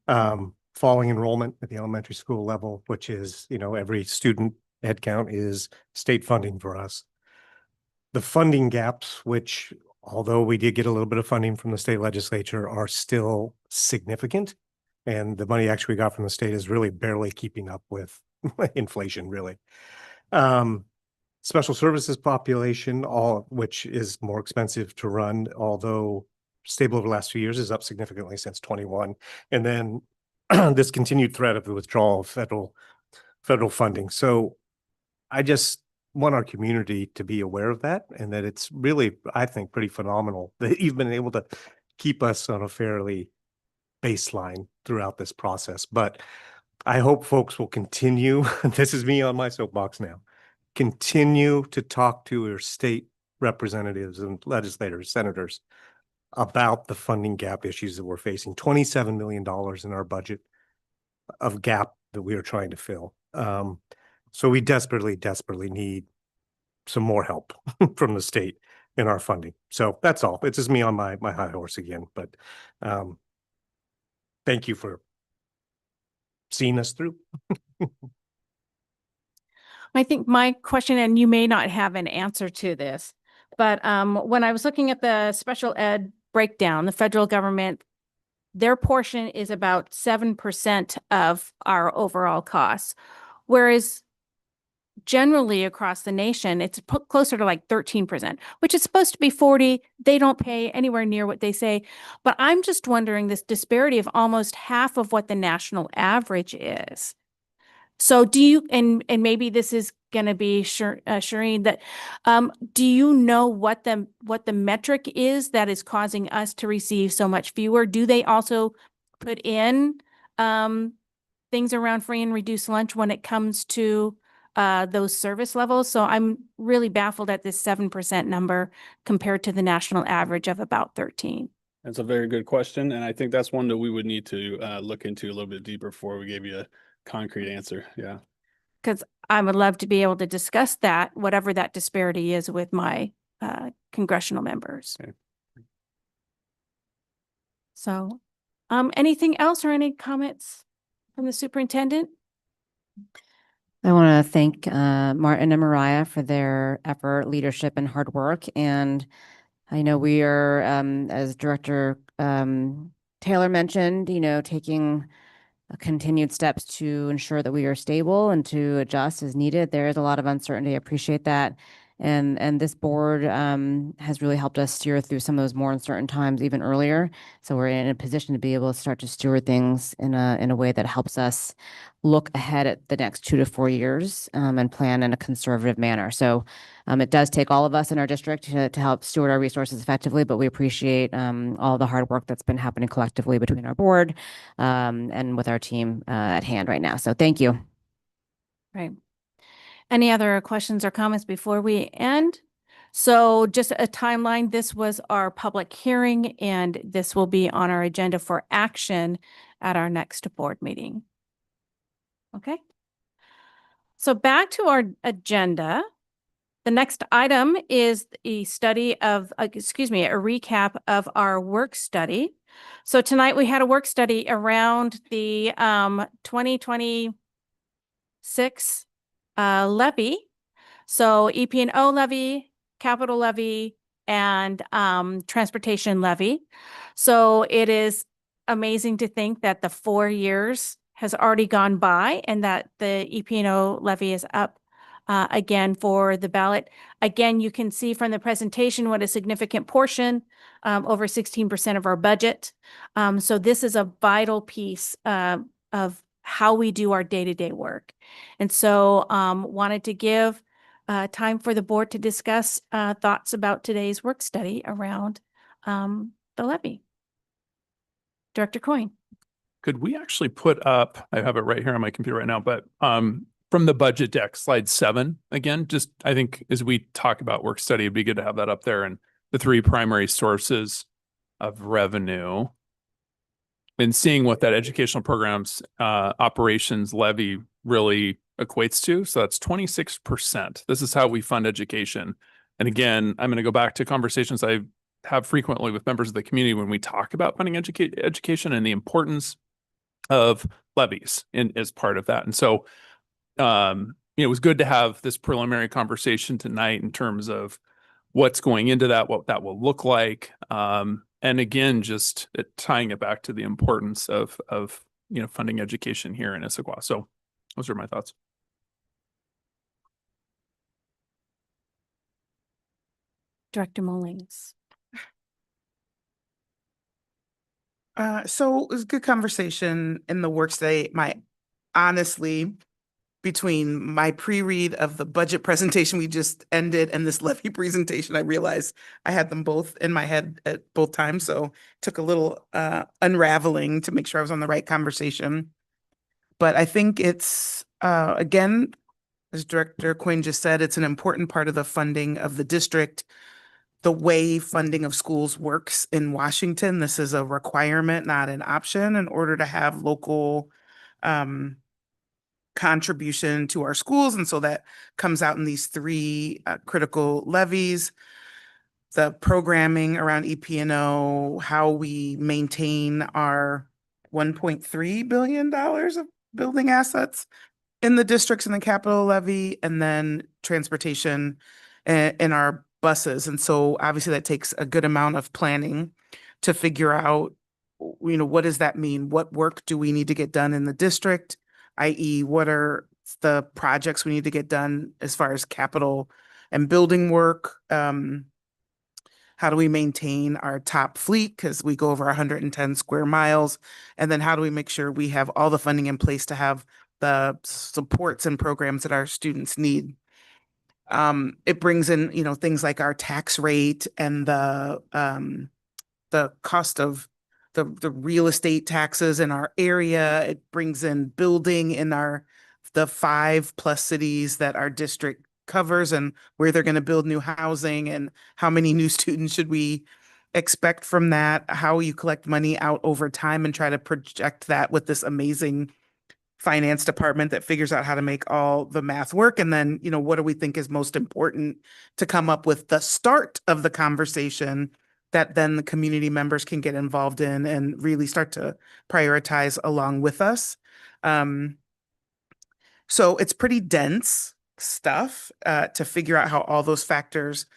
Falling enrollment at the elementary school level, which is, every student headcount is state funding for us. The funding gaps, which although we did get a little bit of funding from the state legislature, are still significant. And the money actually we got from the state is really barely keeping up with inflation, really. Special services population, which is more expensive to run, although stable over the last few years, is up significantly since 21. And then this continued threat of the withdrawal of federal funding. So I just want our community to be aware of that, and that it's really, I think, pretty phenomenal that you've been able to keep us on a fairly baseline throughout this process. But I hope folks will continue, this is me on my soapbox now, continue to talk to your state representatives and legislators, senators, about the funding gap issues that we're facing. $27 million in our budget of gap that we are trying to fill. So we desperately, desperately need some more help from the state in our funding. So that's all. It's just me on my high horse again, but thank you for seeing us through. I think my question, and you may not have an answer to this, but when I was looking at the special ed breakdown, the federal government, their portion is about 7% of our overall costs, whereas generally across the nation, it's closer to like 13%, which is supposed to be 40. They don't pay anywhere near what they say. But I'm just wondering this disparity of almost half of what the national average is. So do you, and maybe this is going to be Shireen, that do you know what the metric is that is causing us to receive so much fewer? Do they also put in things around free and reduced lunch when it comes to those service levels? So I'm really baffled at this 7% number compared to the national average of about 13. That's a very good question, and I think that's one that we would need to look into a little bit deeper before we gave you a concrete answer. Yeah. Because I would love to be able to discuss that, whatever that disparity is, with my congressional members. Okay. So anything else or any comments from the superintendent? I want to thank Martin and Mariah for their effort, leadership, and hard work. And I know we are, as Director Taylor mentioned, taking continued steps to ensure that we are stable and to adjust as needed. There is a lot of uncertainty. I appreciate that. And this board has really helped us steer through some of those more uncertain times even earlier. So we're in a position to be able to start to steward things in a way that helps us look ahead at the next 2 to 4 years and plan in a conservative manner. So it does take all of us in our district to help steward our resources effectively, but we appreciate all the hard work that's been happening collectively between our board and with our team at hand right now. So thank you. Right. Any other questions or comments before we end? So just a timeline, this was our public hearing and this will be on our agenda for action at our next board meeting. Okay. So back to our agenda. The next item is a study of, a recap of our work study. So tonight we had a work study around the 2026 levy. So EP&O levy, capital levy, and transportation levy. So it is amazing to think that the 4 years has already gone by and that the EP&O levy is up again for the ballot. Again, you can see from the presentation what a significant portion, over 16% of our budget. So this is a vital piece of how we do our day-to-day work. And so wanted to give time for the board to discuss thoughts about today's work study around the levy. Director Coyne. Could we actually put up, I have it right here on my computer right now, but from the budget deck, slide 7, again, just I think as we talk about work study, it'd be good to have that up there and the 3 primary sources of revenue and seeing what that educational programs operations levy really equates to. So that's 26%. This is how we fund education. And again, I'm going to go back to conversations I have frequently with members of the community when we talk about funding education and the importance of levies as part of that. And so it was good to have this preliminary conversation tonight in terms of what's going into that, what that will look like. And again, just tying it back to the importance of funding education here in Issaquah. So those are my thoughts. Director Mullings. So it was a good conversation in the work study. Honestly, between my pre-read of the budget presentation we just ended and this levy presentation, I realized I had them both in my head at both times. So it took a little unraveling to make sure I was on the right conversation. But I think it's, again, as Director Quinn just said, it's an important part of the funding of the district. The way funding of schools works in Washington, this is a requirement, not an option, in order to have local contribution to our schools. And so that comes out in these 3 critical levies: the programming around EP&O, how we maintain our $1.3 billion of building assets in the districts in the capital levy, and then transportation in our buses. And so obviously that takes a good amount of planning to figure out, what does that mean? What work do we need to get done in the district? i.e., what are the projects we need to get done as far as capital and building work? How do we maintain our top fleet? Because we go over 110 square miles. And then how do we make sure we have all the funding in place to have the supports and programs that our students need? It brings in, things like our tax rate and the cost of the real estate taxes in our area. It brings in building in the 5+ cities that our district covers and where they're going to build new housing and how many new students should we expect from that, how you collect money out over time and try to project that with this amazing finance department that figures out how to make all the math work. And then, what do we think is most important to come up with the start of the conversation that then the community members can get involved in and really start to prioritize along with us. So it's pretty dense stuff to figure out how all those factors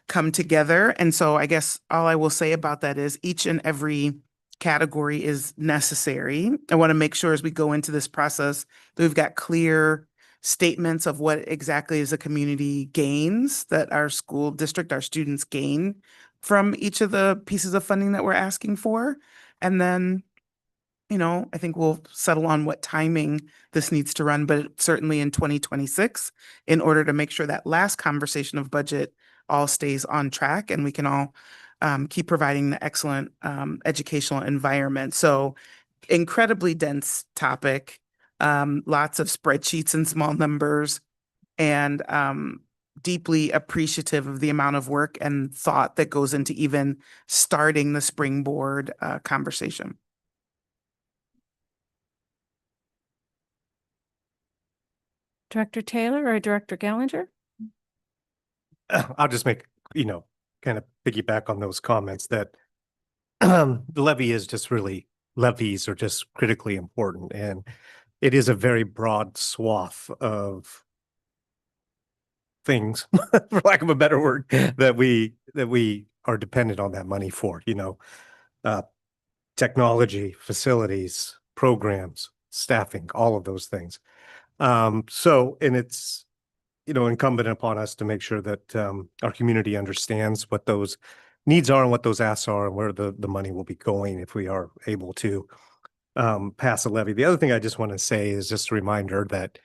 come together. And so I guess all I will say about that is each and every category is necessary. I want to make sure as we go into this process that we've got clear statements of what exactly is the community gains that our school district, our students gain from each of the pieces of funding that we're asking for. And then, I think we'll settle on what timing this needs to run, but certainly in 2026, in order to make sure that last conversation of budget all stays on track and we can all keep providing the excellent educational environment. So incredibly dense topic, lots of spreadsheets and small numbers, and deeply appreciative of the amount of work and thought that goes into even starting the springboard conversation. Director Taylor or Director Gallinger? I'll just make, kind of piggyback on those comments that the levy is just really, levies are just critically important. And it is a very broad swath of things, for lack of a better word, that we are dependent on that money for, technology, facilities, programs, staffing, all of those things. And it's, incumbent upon us to make sure that our community understands what those needs are and what those asks are and where the money will be going if we are able to pass a levy. The other thing I just want to say is just a reminder that,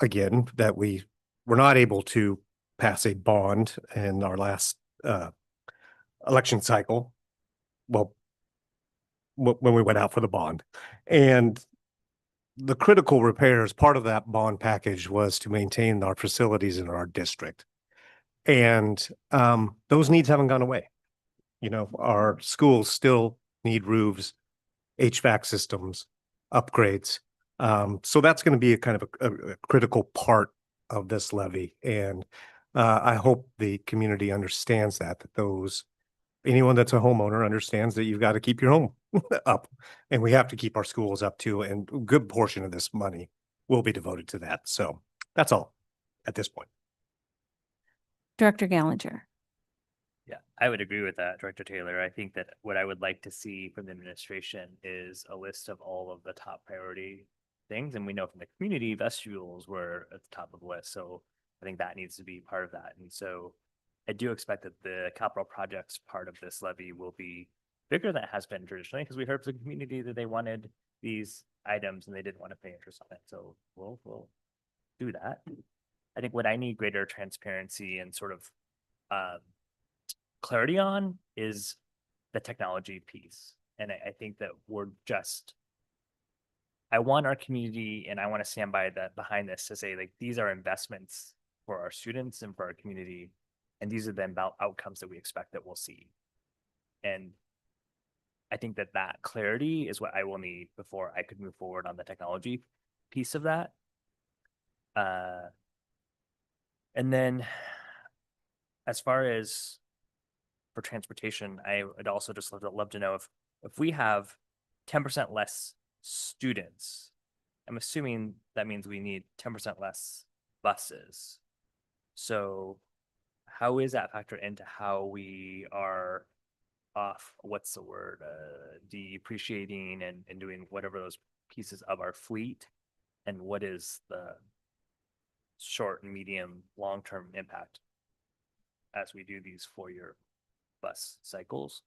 again, that we're not able to pass a bond in our last election cycle. Well, when we went out for the bond. And the critical repairs, part of that bond package was to maintain our facilities in our district. And those needs haven't gone away. Our schools still need roofs, HVAC systems, upgrades. So that's going to be a kind of a critical part of this levy. And I hope the community understands that anyone that's a homeowner understands that you've got to keep your home up, and we have to keep our schools up too. And a good portion of this money will be devoted to that. So that's all at this point. Director Gallinger? Yeah, I would agree with that, Director Taylor. I think that what I would like to see from the administration is a list of all of the top priority things. And we know from the community, vestibules were at the top of the list. So I think that needs to be part of that. And so I do expect that the capital projects part of this levy will be bigger than it has been traditionally, because we heard from the community that they wanted these items and they didn't want to pay interest on it. So we'll do that. I think what I need greater transparency and sort of clarity on is the technology piece. And I think that I want our community, and I want to stand by that behind this, to say, like, these are investments for our students and for our community. And these are the outcomes that we expect that we'll see. And I think that clarity is what I will need before I could move forward on the technology piece of that. And then as far as for transportation, I would also just love to know if we have 10% less students, I'm assuming that means we need 10% less buses. So how is that factored into how we are depreciating and doing whatever those pieces of our fleet? And what is the short and medium long-term impact as we do these 4-year bus cycles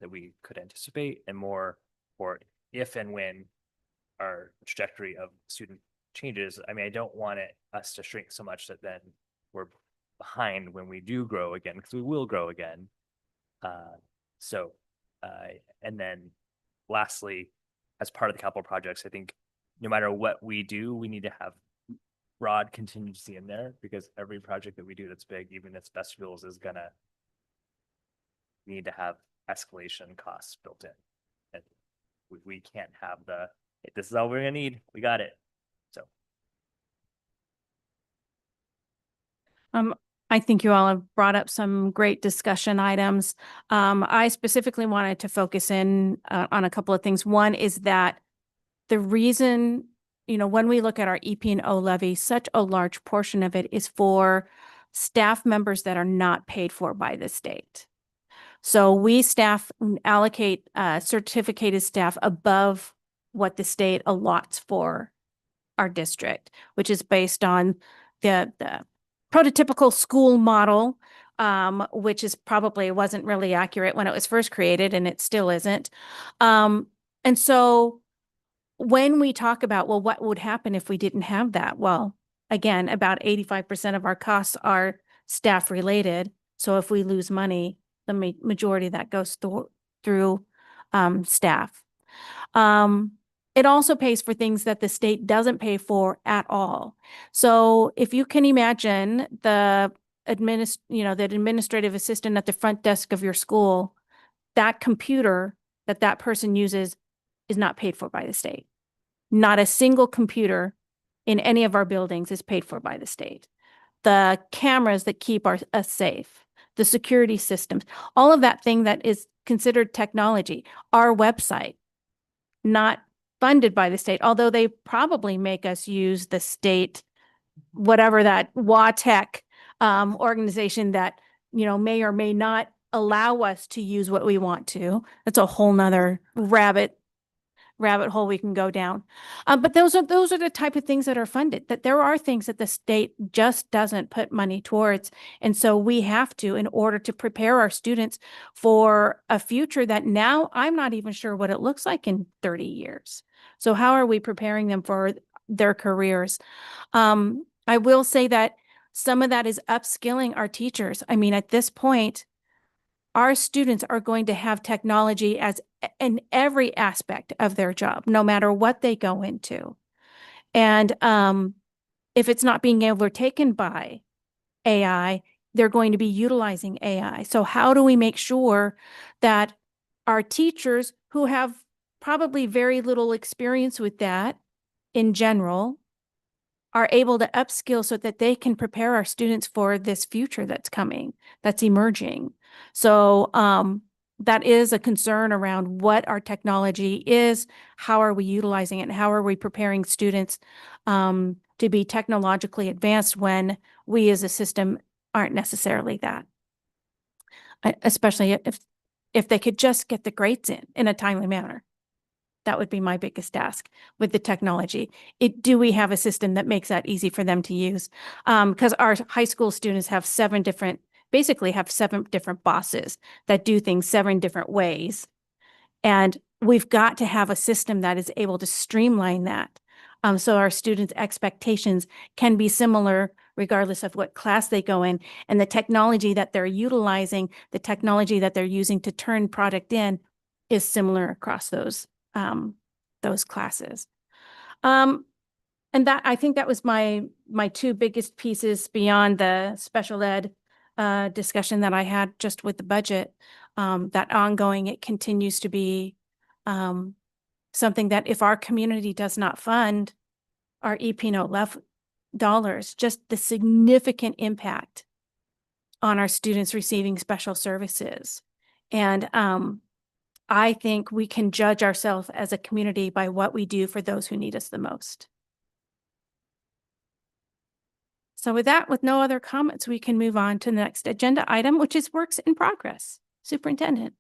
that we could anticipate, and more for if and when our trajectory of student changes? I mean, I don't want us to shrink so much that then we're behind when we do grow again, because we will grow again. And then lastly, as part of the capital projects, I think no matter what we do, we need to have broad contingency in there, because every project that we do that's big, even if vestibules, is gonna need to have escalation costs built in. And we can't have this is all we're gonna need, we got it. So I think you all have brought up some great discussion items. I specifically wanted to focus in on a couple of things. One is that the reason, when we look at our EP&O levy, such a large portion of it is for staff members that are not paid for by the state. So we allocate certificated staff above what the state allots for our district, which is based on the prototypical school model, which is probably wasn't really accurate when it was first created, and it still isn't. And so when we talk about, well, what would happen if we didn't have that? Well, again, about 85% of our costs are staff related. So if we lose money, the majority of that goes through staff. It also pays for things that the state doesn't pay for at all. So if you can imagine the administrative assistant at the front desk of your school, that computer that person uses is not paid for by the state. Not a single computer in any of our buildings is paid for by the state. The cameras that keep us safe, the security systems, all of that thing that is considered technology, our website, not funded by the state, although they probably make us use the state, whatever that WATEC organization that, may or may not allow us to use what we want to. That's a whole nother rabbit hole we can go down. But those are the type of things that are funded, that there are things that the state just doesn't put money towards. And so we have to, in order to prepare our students for a future that now I'm not even sure what it looks like in 30 years. So how are we preparing them for their careers? I will say that some of that is upskilling our teachers. I mean, at this point, our students are going to have technology as in every aspect of their job, no matter what they go into. And if it's not being overtaken by AI, they're going to be utilizing AI. So how do we make sure that our teachers who have probably very little experience with that in general are able to upskill so that they can prepare our students for this future that's coming, that's emerging? So that is a concern around what our technology is, how are we utilizing it, and how are we preparing students to be technologically advanced when we as a system aren't necessarily that. Especially if they could just get the grades in a timely manner. That would be my biggest ask with the technology. Do we have a system that makes that easy for them to use? Because our high school students have basically have 7 different bosses that do things 7 different ways. And we've got to have a system that is able to streamline that. So our students' expectations can be similar regardless of what class they go in. And the technology that they're utilizing, the technology that they're using to turn product in is similar across those classes. And that, I think that was my 2 biggest pieces beyond the special ed discussion that I had just with the budget. That ongoing, it continues to be something that if our community does not fund our EP-No left dollars, just the significant impact on our students receiving special services. And I think we can judge ourselves as a community by what we do for those who need us the most. So with that, with no other comments, we can move on to the next agenda item, which is works in progress. Superintendent.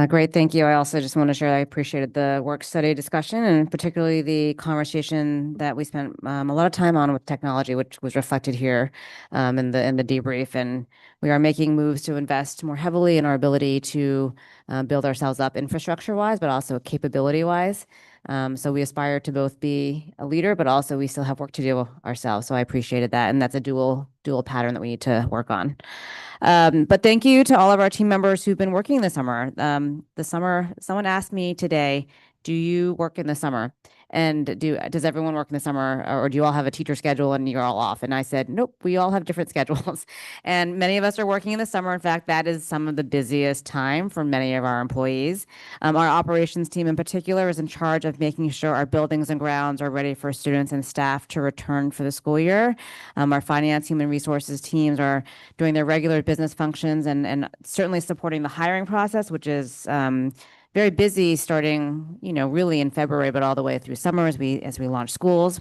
Great, thank you. I also just want to share I appreciated the work study discussion and particularly the conversation that we spent a lot of time on with technology, which was reflected here in the debrief. And we are making moves to invest more heavily in our ability to build ourselves up infrastructure-wise, but also capability-wise. So we aspire to both be a leader, but also we still have work to do ourselves. So I appreciated that, and that's a dual pattern that we need to work on. But thank you to all of our team members who've been working this summer. Someone asked me today, do you work in the summer? And does everyone work in the summer, or do you all have a teacher schedule and you're all off? And I said, nope, we all have different schedules. And many of us are working in the summer. In fact, that is some of the busiest time for many of our employees. Our operations team in particular is in charge of making sure our buildings and grounds are ready for students and staff to return for the school year. Our finance, human resources teams are doing their regular business functions and certainly supporting the hiring process, which is very busy starting, really in February, but all the way through summer as we launch schools.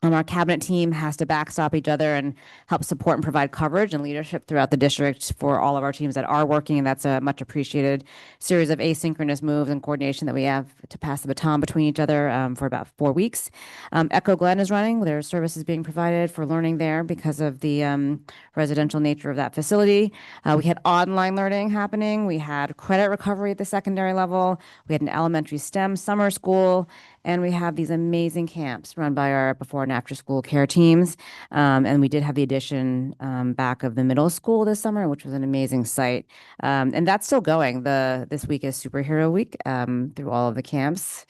Our cabinet team has to backstop each other and help support and provide coverage and leadership throughout the district for all of our teams that are working. And that's a much appreciated series of asynchronous moves and coordination that we have to pass the baton between each other for about 4 weeks. Echo Glen is running. There's services being provided for learning there because of the residential nature of that facility. We had online learning happening. We had credit recovery at the secondary level. We had an elementary STEM summer school. And we have these amazing camps run by our before and after school care teams. And we did have the addition back of the middle school this summer, which was an amazing sight. And that's still going. This week is Superhero Week through all of the camps.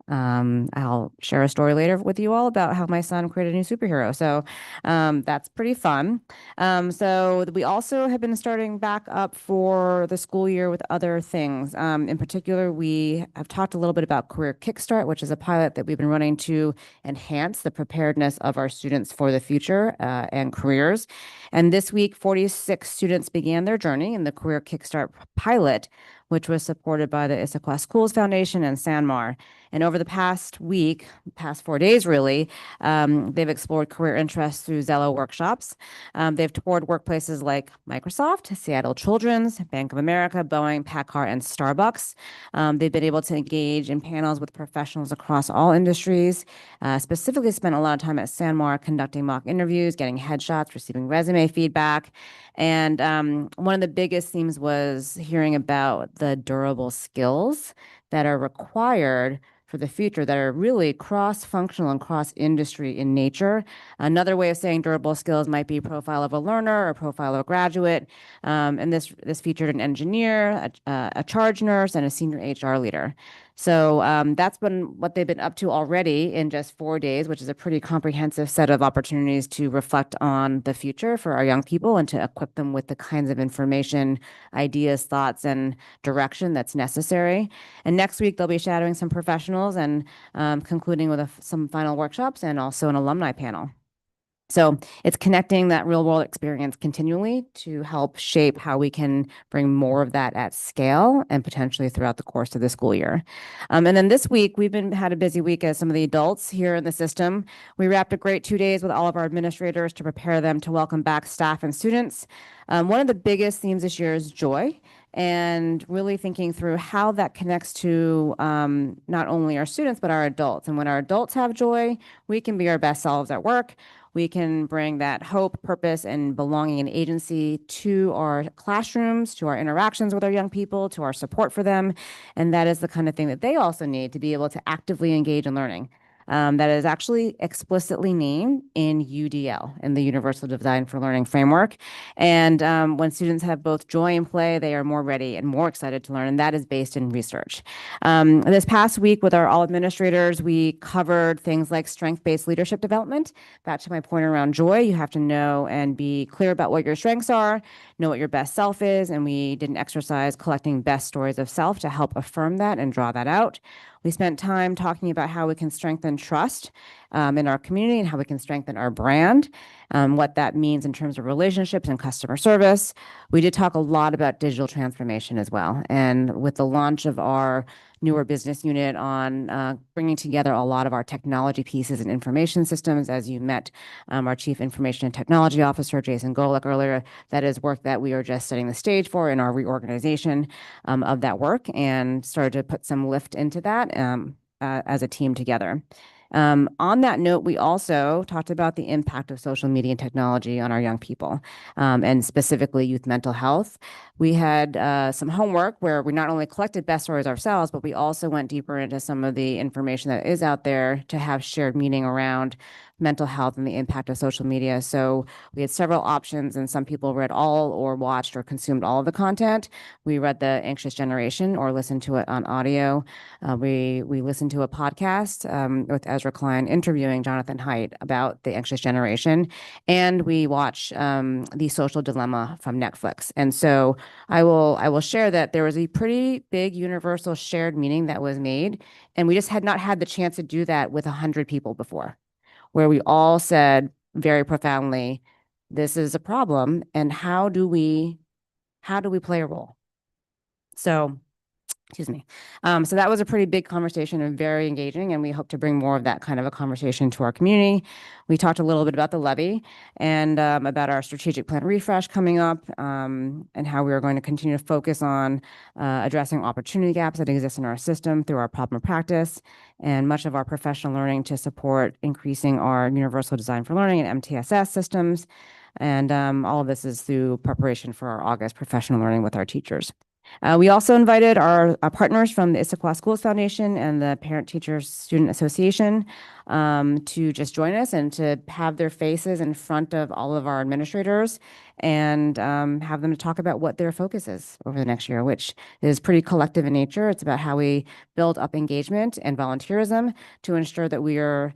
I'll share a story later with you all about how my son created a new superhero. So that's pretty fun. So we also have been starting back up for the school year with other things. In particular, we have talked a little bit about Career Kickstart, which is a pilot that we've been running to enhance the preparedness of our students for the future and careers. And this week, 46 students began their journey in the Career Kickstart pilot, which was supported by the Issaquah Schools Foundation and SanMar. And over the past 4 days really, they've explored career interests through Zello workshops. They've toured workplaces like Microsoft, Seattle Children's, Bank of America, Boeing, PACCAR, and Starbucks. They've been able to engage in panels with professionals across all industries, specifically spent a lot of time at SanMar conducting mock interviews, getting headshots, receiving resume feedback. And one of the biggest themes was hearing about the durable skills that are required for the future that are really cross-functional and cross-industry in nature. Another way of saying durable skills might be profile of a learner or profile of a graduate. And this featured an engineer, a charge nurse, and a senior HR leader. So that's been what they've been up to already in just 4 days, which is a pretty comprehensive set of opportunities to reflect on the future for our young people and to equip them with the kinds of information, ideas, thoughts, and direction that's necessary. And next week, they'll be shadowing some professionals and concluding with some final workshops and also an alumni panel. So it's connecting that real world experience continually to help shape how we can bring more of that at scale and potentially throughout the course of the school year. And then this week, we've had a busy week as some of the adults here in the system. We wrapped a great 2 days with all of our administrators to prepare them to welcome back staff and students. One of the biggest themes this year is joy, and really thinking through how that connects to not only our students, but our adults. And when our adults have joy, we can be our best selves at work. We can bring that hope, purpose, and belonging and agency to our classrooms, to our interactions with our young people, to our support for them. And that is the kind of thing that they also need to be able to actively engage in learning. That is actually explicitly named in UDL, in the Universal Design for Learning framework. And when students have both joy and play, they are more ready and more excited to learn, and that is based in research. This past week with our all administrators, we covered things like strength-based leadership development. Back to my point around joy, you have to know and be clear about what your strengths are, know what your best self is, and we did an exercise collecting best stories of self to help affirm that and draw that out. We spent time talking about how we can strengthen trust in our community and how we can strengthen our brand, what that means in terms of relationships and customer service. We did talk a lot about digital transformation as well. And with the launch of our newer business unit on bringing together a lot of our technology pieces and information systems, as you met our Chief Information and Technology Officer, Jason Golick, earlier, that is work that we are just setting the stage for in our reorganization of that work and started to put some lift into that as a team together. On that note, we also talked about the impact of social media and technology on our young people, and specifically youth mental health. We had some homework where we not only collected best stories ourselves, but we also went deeper into some of the information that is out there to have shared meaning around mental health and the impact of social media. So we had several options, and some people read all or watched or consumed all of the content. We read The Anxious Generation or listened to it on audio. We listened to a podcast with Ezra Klein interviewing Jonathan Haidt about the anxious generation, and we watched The Social Dilemma from Netflix. And so I will share that there was a pretty big universal shared meaning that was made, and we just had not had the chance to do that with 100 people before, where we all said very profoundly, this is a problem, and how do we play a role? So Excuse me. So that was a pretty big conversation and very engaging, and we hope to bring more of that kind of a conversation to our community. We talked a little bit about the levy and about our strategic plan refresh coming up, and how we are going to continue to focus on addressing opportunity gaps that exist in our system through our problem of practice and much of our professional learning to support increasing our universal design for learning and MTSS systems. And all of this is through preparation for our August professional learning with our teachers. We also invited our partners from the Issaquah Schools Foundation and the Parent Teachers Student Association to just join us and to have their faces in front of all of our administrators and have them to talk about what their focus is over the next year, which is pretty collective in nature. It's about how we build up engagement and volunteerism to ensure that we are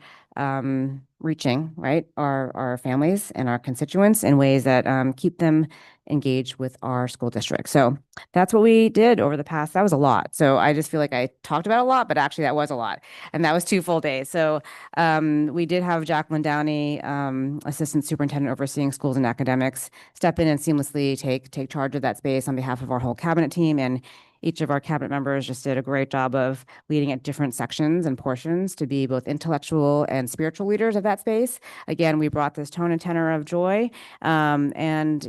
reaching, right, our families and our constituents in ways that keep them engaged with our school district. So that's what we did over the past. That was a lot. So I just feel like I talked about a lot, but actually that was a lot. And that was 2 full days. So we did have Jacqueline Downey, Assistant Superintendent overseeing schools and academics, step in and seamlessly take charge of that space on behalf of our whole cabinet team. And each of our cabinet members just did a great job of leading at different sections and portions to be both intellectual and spiritual leaders of that space. Again, we brought this tone and tenor of joy. And,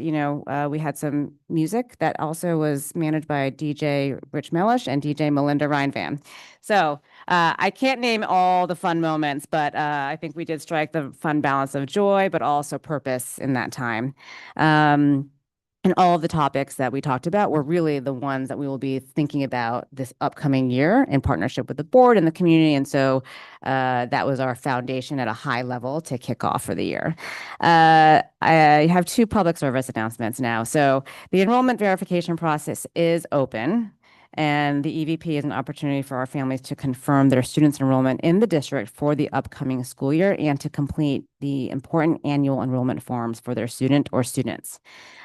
we had some music that also was managed by DJ Rich Mellish and DJ Melinda Reinvan. So I can't name all the fun moments, but I think we did strike the fun balance of joy, but also purpose in that time. And all of the topics that we talked about were really the ones that we will be thinking about this upcoming year in partnership with the board and the community. And so that was our foundation at a high level to kick off for the year. I have 2 public service announcements now. So the enrollment verification process is open. And the EVP is an opportunity for our families to confirm their students' enrollment in the district for the upcoming school year and to complete the important annual enrollment forms for their student or students.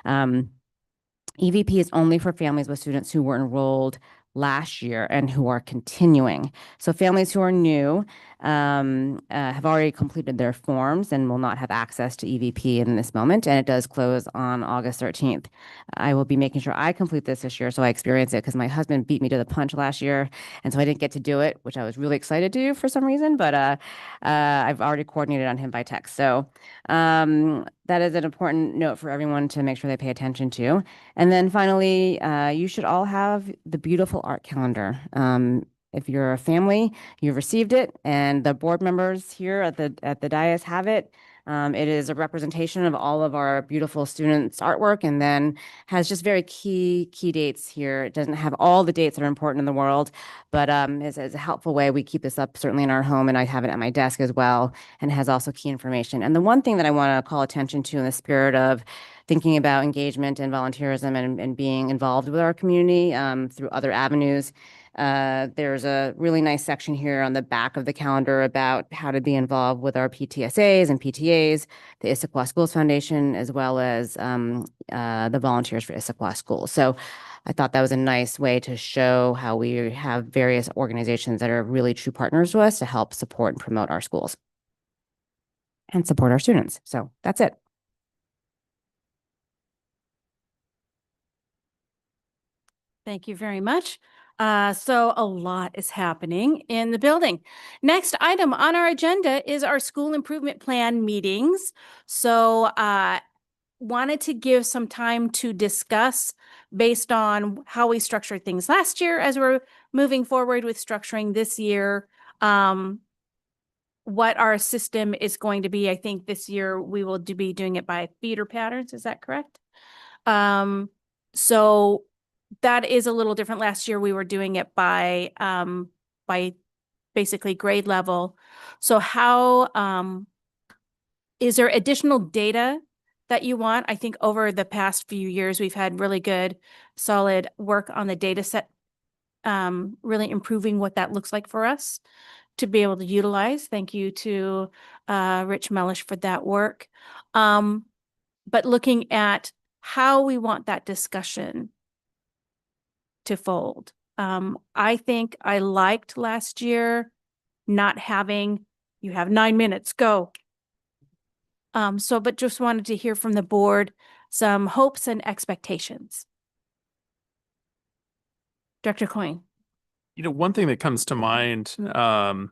EVP is only for families with students who were enrolled last year and who are continuing. So families who are new have already completed their forms and will not have access to EVP in this moment. And it does close on August 13th. I will be making sure I complete this year so I experience it because my husband beat me to the punch last year. And so I didn't get to do it, which I was really excited to do for some reason, but I've already coordinated on him by text. So that is an important note for everyone to make sure they pay attention to. And then finally, you should all have the beautiful art calendar. If you're a family, you've received it, and the board members here at the dais have it. It is a representation of all of our beautiful students' artwork, and then has just very key dates here. It doesn't have all the dates that are important in the world, but is a helpful way. We keep this up certainly in our home, and I have it at my desk as well, and has also key information. And the one thing that I want to call attention to in the spirit of thinking about engagement and volunteerism and being involved with our community through other avenues. There's a really nice section here on the back of the calendar about how to be involved with our PTSAs and PTAs, the Issaquah Schools Foundation, as well as the Volunteers for Issaquah Schools. So I thought that was a nice way to show how we have various organizations that are really true partners to us to help support and promote our schools and support our students. So that's it. Thank you very much. So a lot is happening in the building. Next item on our agenda is our school improvement plan meetings. So wanted to give some time to discuss based on how we structured things last year as we're moving forward with structuring this year, what our system is going to be. I think this year we will be doing it by feeder patterns. Is that correct? So that is a little different. Last year we were doing it by basically grade level. So how is there additional data that you want? I think over the past few years we've had really good solid work on the data set, really improving what that looks like for us to be able to utilize. Thank you to Rich Mellish for that work. But looking at how we want that discussion to fold. I think I liked last year not having, you have 9 minutes, go. But just wanted to hear from the board some hopes and expectations. Director Coyne. One thing that comes to mind, I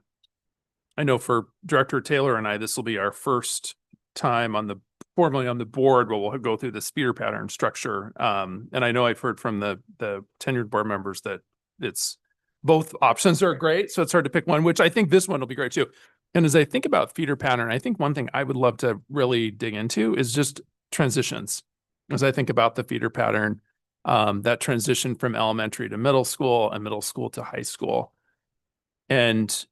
know for Director Taylor and I, this will be our first time formally on the board where we'll go through the feeder pattern structure. And I know I've heard from the tenured board members that both options are great. So it's hard to pick one, which I think this one will be great too. And as I think about feeder pattern, I think one thing I would love to really dig into is just transitions. As I think about the feeder pattern, that transition from elementary to middle school and middle school to high school. And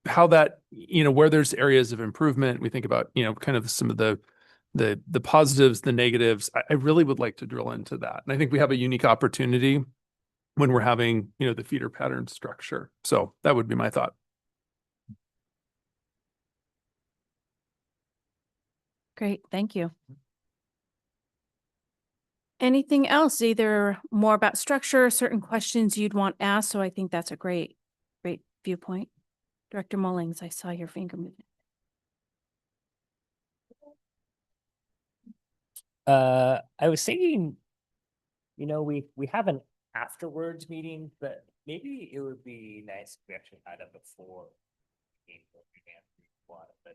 how that, where there's areas of improvement, we think about, kind of some of the positives, the negatives. I really would like to drill into that. And I think we have a unique opportunity when we're having, the feeder pattern structure. So that would be my thought. Great, thank you. Anything else, either more about structure, certain questions you'd want asked? So I think that's a great viewpoint. Director Mullings, I saw your finger moving. I was thinking, we have an afterwards meeting, but maybe it would be nice if we actually had it before a lot of the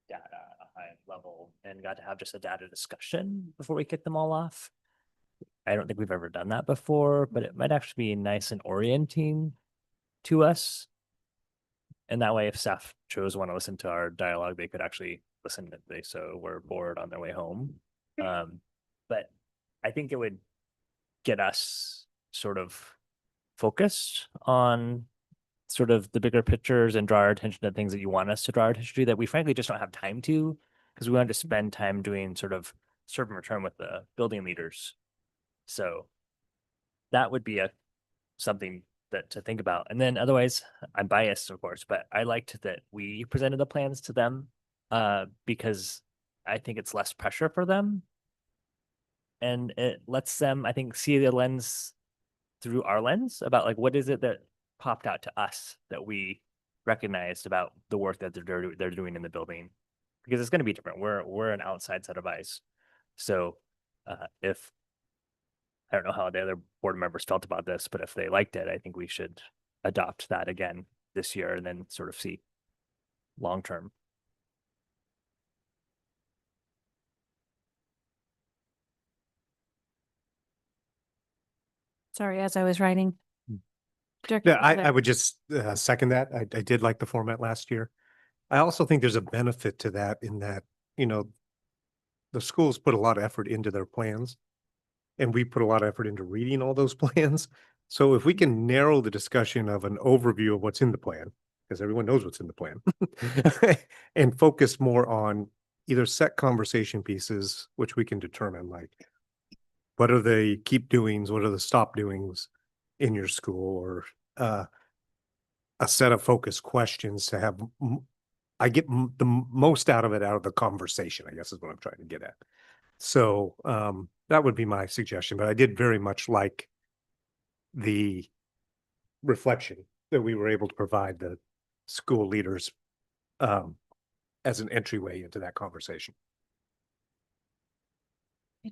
data at a high level and got to have just a data discussion before we kick them all off. I don't think we've ever done that before, but it might actually be nice and orienting to us. And that way, if staff want to listen to our dialogue, they could actually listen if they so were bored on their way home. But I think it would get us sort of focused on sort of the bigger pictures and draw our attention to things that you want us to draw our attention to that we frankly just don't have time to, because we wanted to spend time doing sort of serve and return with the building leaders. So that would be something that to think about. And then otherwise, I'm biased, of course, but I liked that we presented the plans to them because I think it's less pressure for them. And it lets them, I think, see the lens through our lens about like, what is it that popped out to us that we recognized about the work that they're doing in the building, because it's going to be different. We're an outside set of eyes. So if I don't know how the other board members felt about this, but if they liked it, I think we should adopt that again this year and then sort of see long term. Sorry, as I was writing. Yeah, I would just second that. I did like the format last year. I also think there's a benefit to that in that, the schools put a lot of effort into their plans. And we put a lot of effort into reading all those plans. So if we can narrow the discussion of an overview of what's in the plan, because everyone knows what's in the plan, and focus more on either set conversation pieces, which we can determine, like, what are the keep doings, what are the stop doings in your school, or a set of focus questions to have. I get the most out of the conversation, I guess is what I'm trying to get at. So that would be my suggestion, but I did very much like the reflection that we were able to provide the school leaders as an entryway into that conversation.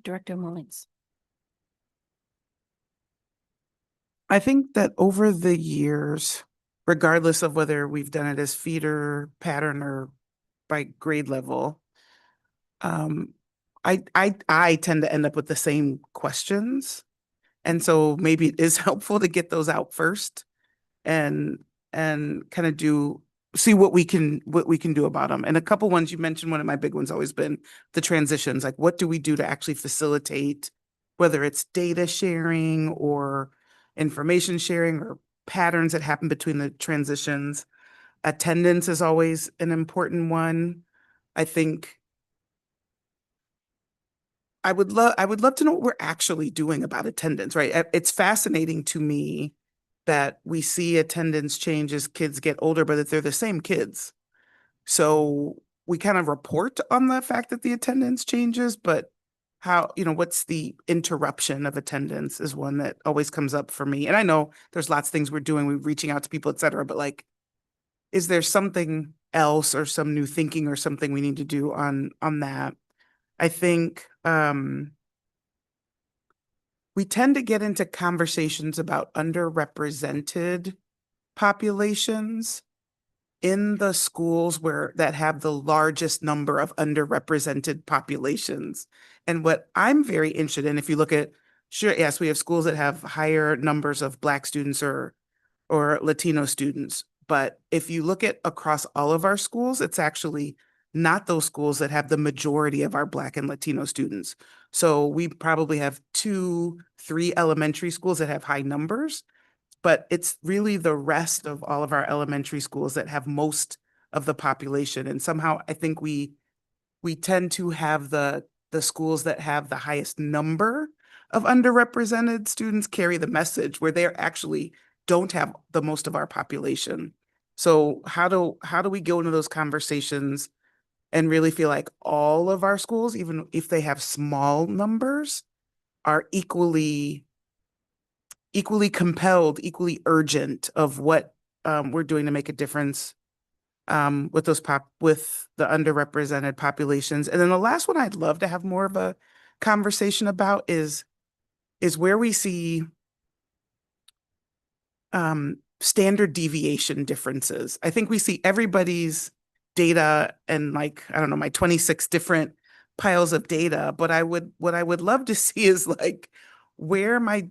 Director Mullings. I think that over the years, regardless of whether we've done it as feeder pattern or by grade level, I tend to end up with the same questions. And so maybe it is helpful to get those out first and kind of see what we can do about them. And a couple ones you mentioned, one of my big ones always been the transitions. Like, what do we do to actually facilitate, whether it's data sharing or information sharing or patterns that happen between the transitions. Attendance is always an important one. I think I would love to know what we're actually doing about attendance, right? It's fascinating to me that we see attendance change as kids get older, but that they're the same kids. So we kind of report on the fact that the attendance changes, but how, what's the interruption of attendance is one that always comes up for me. And I know there's lots of things we're doing, we're reaching out to people, et cetera, but like, is there something else or some new thinking or something we need to do on that? I think we tend to get into conversations about underrepresented populations in the schools that have the largest number of underrepresented populations. And what I'm very interested in, if you look at, sure, yes, we have schools that have higher numbers of Black students or Latino students. But if you look at across all of our schools, it's actually not those schools that have the majority of our Black and Latino students. So we probably have 2, 3 elementary schools that have high numbers, but it's really the rest of all of our elementary schools that have most of the population. And somehow I think we tend to have the schools that have the highest number of underrepresented students carry the message where they're actually don't have the most of our population. So how do we go into those conversations and really feel like all of our schools, even if they have small numbers, are equally compelled, equally urgent of what we're doing to make a difference with the underrepresented populations. And then the last one I'd love to have more of a conversation about is where we see standard deviation differences. I think we see everybody's data and like, I don't know, my 26 different piles of data, but what I would love to see is like, where am I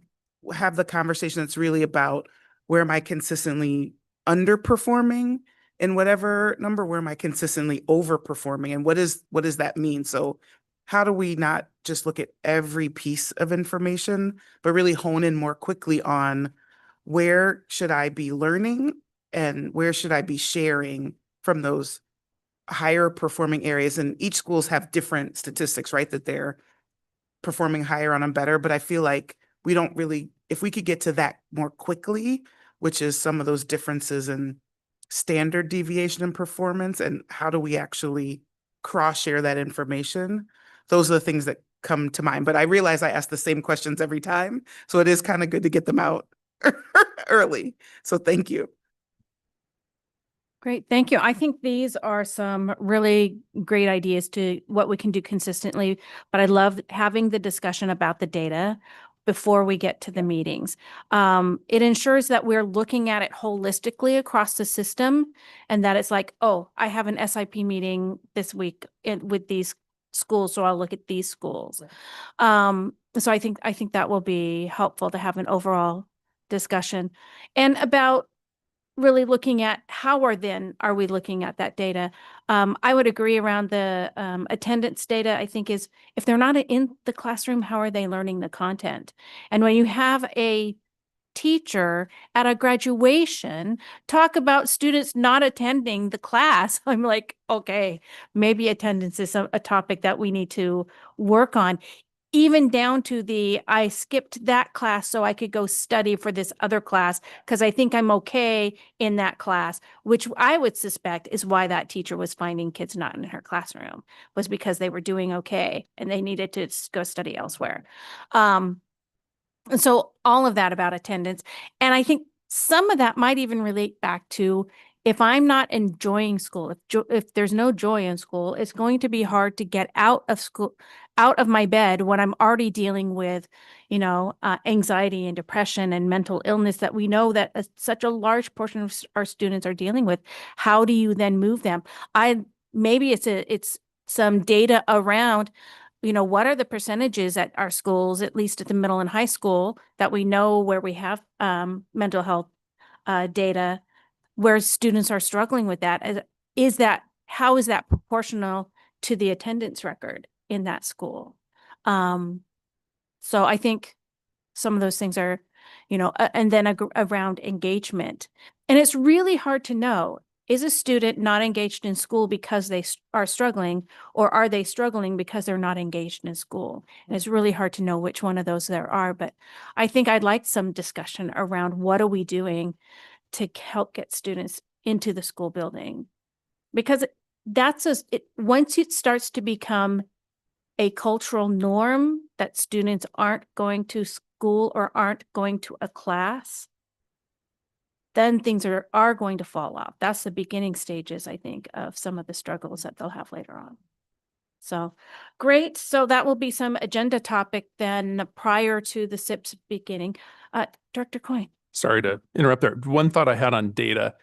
have the conversation that's really about where am I consistently underperforming in whatever number, where am I consistently overperforming, and what does that mean? So how do we not just look at every piece of information, but really hone in more quickly on where should I be learning and where should I be sharing from those higher performing areas? And each schools have different statistics, right? That they're performing higher on and better. But I feel like we don't really, if we could get to that more quickly, which is some of those differences in standard deviation in performance and how do we actually cross share that information? Those are the things that come to mind. But I realize I ask the same questions every time. So it is kind of good to get them out early. So thank you. Great, thank you. I think these are some really great ideas to what we can do consistently, but I love having the discussion about the data before we get to the meetings. It ensures that we're looking at it holistically across the system and that it's like, oh, I have an SIP meeting this week with these schools, so I'll look at these schools. So I think that will be helpful to have an overall discussion. And about really looking at how are we looking at that data? I would agree around the attendance data. I think is if they're not in the classroom, how are they learning the content? And when you have a teacher at a graduation talk about students not attending the class, I'm like, okay, maybe attendance is a topic that we need to work on. Even down to I skipped that class so I could go study for this other class because I think I'm okay in that class, which I would suspect is why that teacher was finding kids not in her classroom, was because they were doing okay and they needed to go study elsewhere. And so all of that about attendance. And I think some of that might even relate back to if I'm not enjoying school, if there's no joy in school, it's going to be hard to get out of school, out of my bed when I'm already dealing with, anxiety and depression and mental illness that we know that such a large portion of our students are dealing with. How do you then move them? Maybe it's some data around, what are the percentages at our schools, at least at the middle and high school, that we know where we have mental health data, where students are struggling with that. How is that proportional to the attendance record in that school? So I think some of those things are, and then around engagement. And it's really hard to know, is a student not engaged in school because they are struggling, or are they struggling because they're not engaged in school? And it's really hard to know which one of those there are. But I think I'd like some discussion around what are we doing to help get students into the school building, because once it starts to become a cultural norm that students aren't going to school or aren't going to a class, then things are going to fall off. That's the beginning stages, I think, of some of the struggles that they'll have later on. So great. So that will be some agenda topic then prior to the SIPs beginning. Director Coyne. Sorry to interrupt there. One thought I had on data.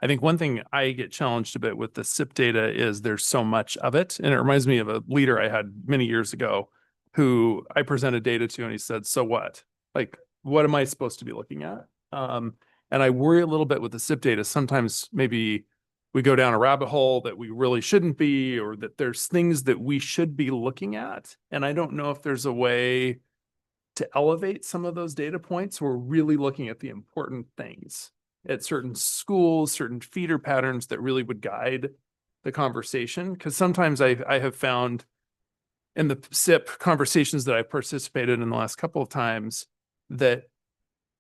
I think one thing I get challenged a bit with the SIP data is there's so much of it. And it reminds me of a leader I had many years ago who I presented data to, and he said, so what? Like, what am I supposed to be looking at? And I worry a little bit with the SIP data. Sometimes maybe we go down a rabbit hole that we really shouldn't be, or that there's things that we should be looking at. And I don't know if there's a way to elevate some of those data points. We're really looking at the important things at certain schools, certain feeder patterns that really would guide the conversation. Because sometimes I have found in the SIP conversations that I've participated in the last couple of times that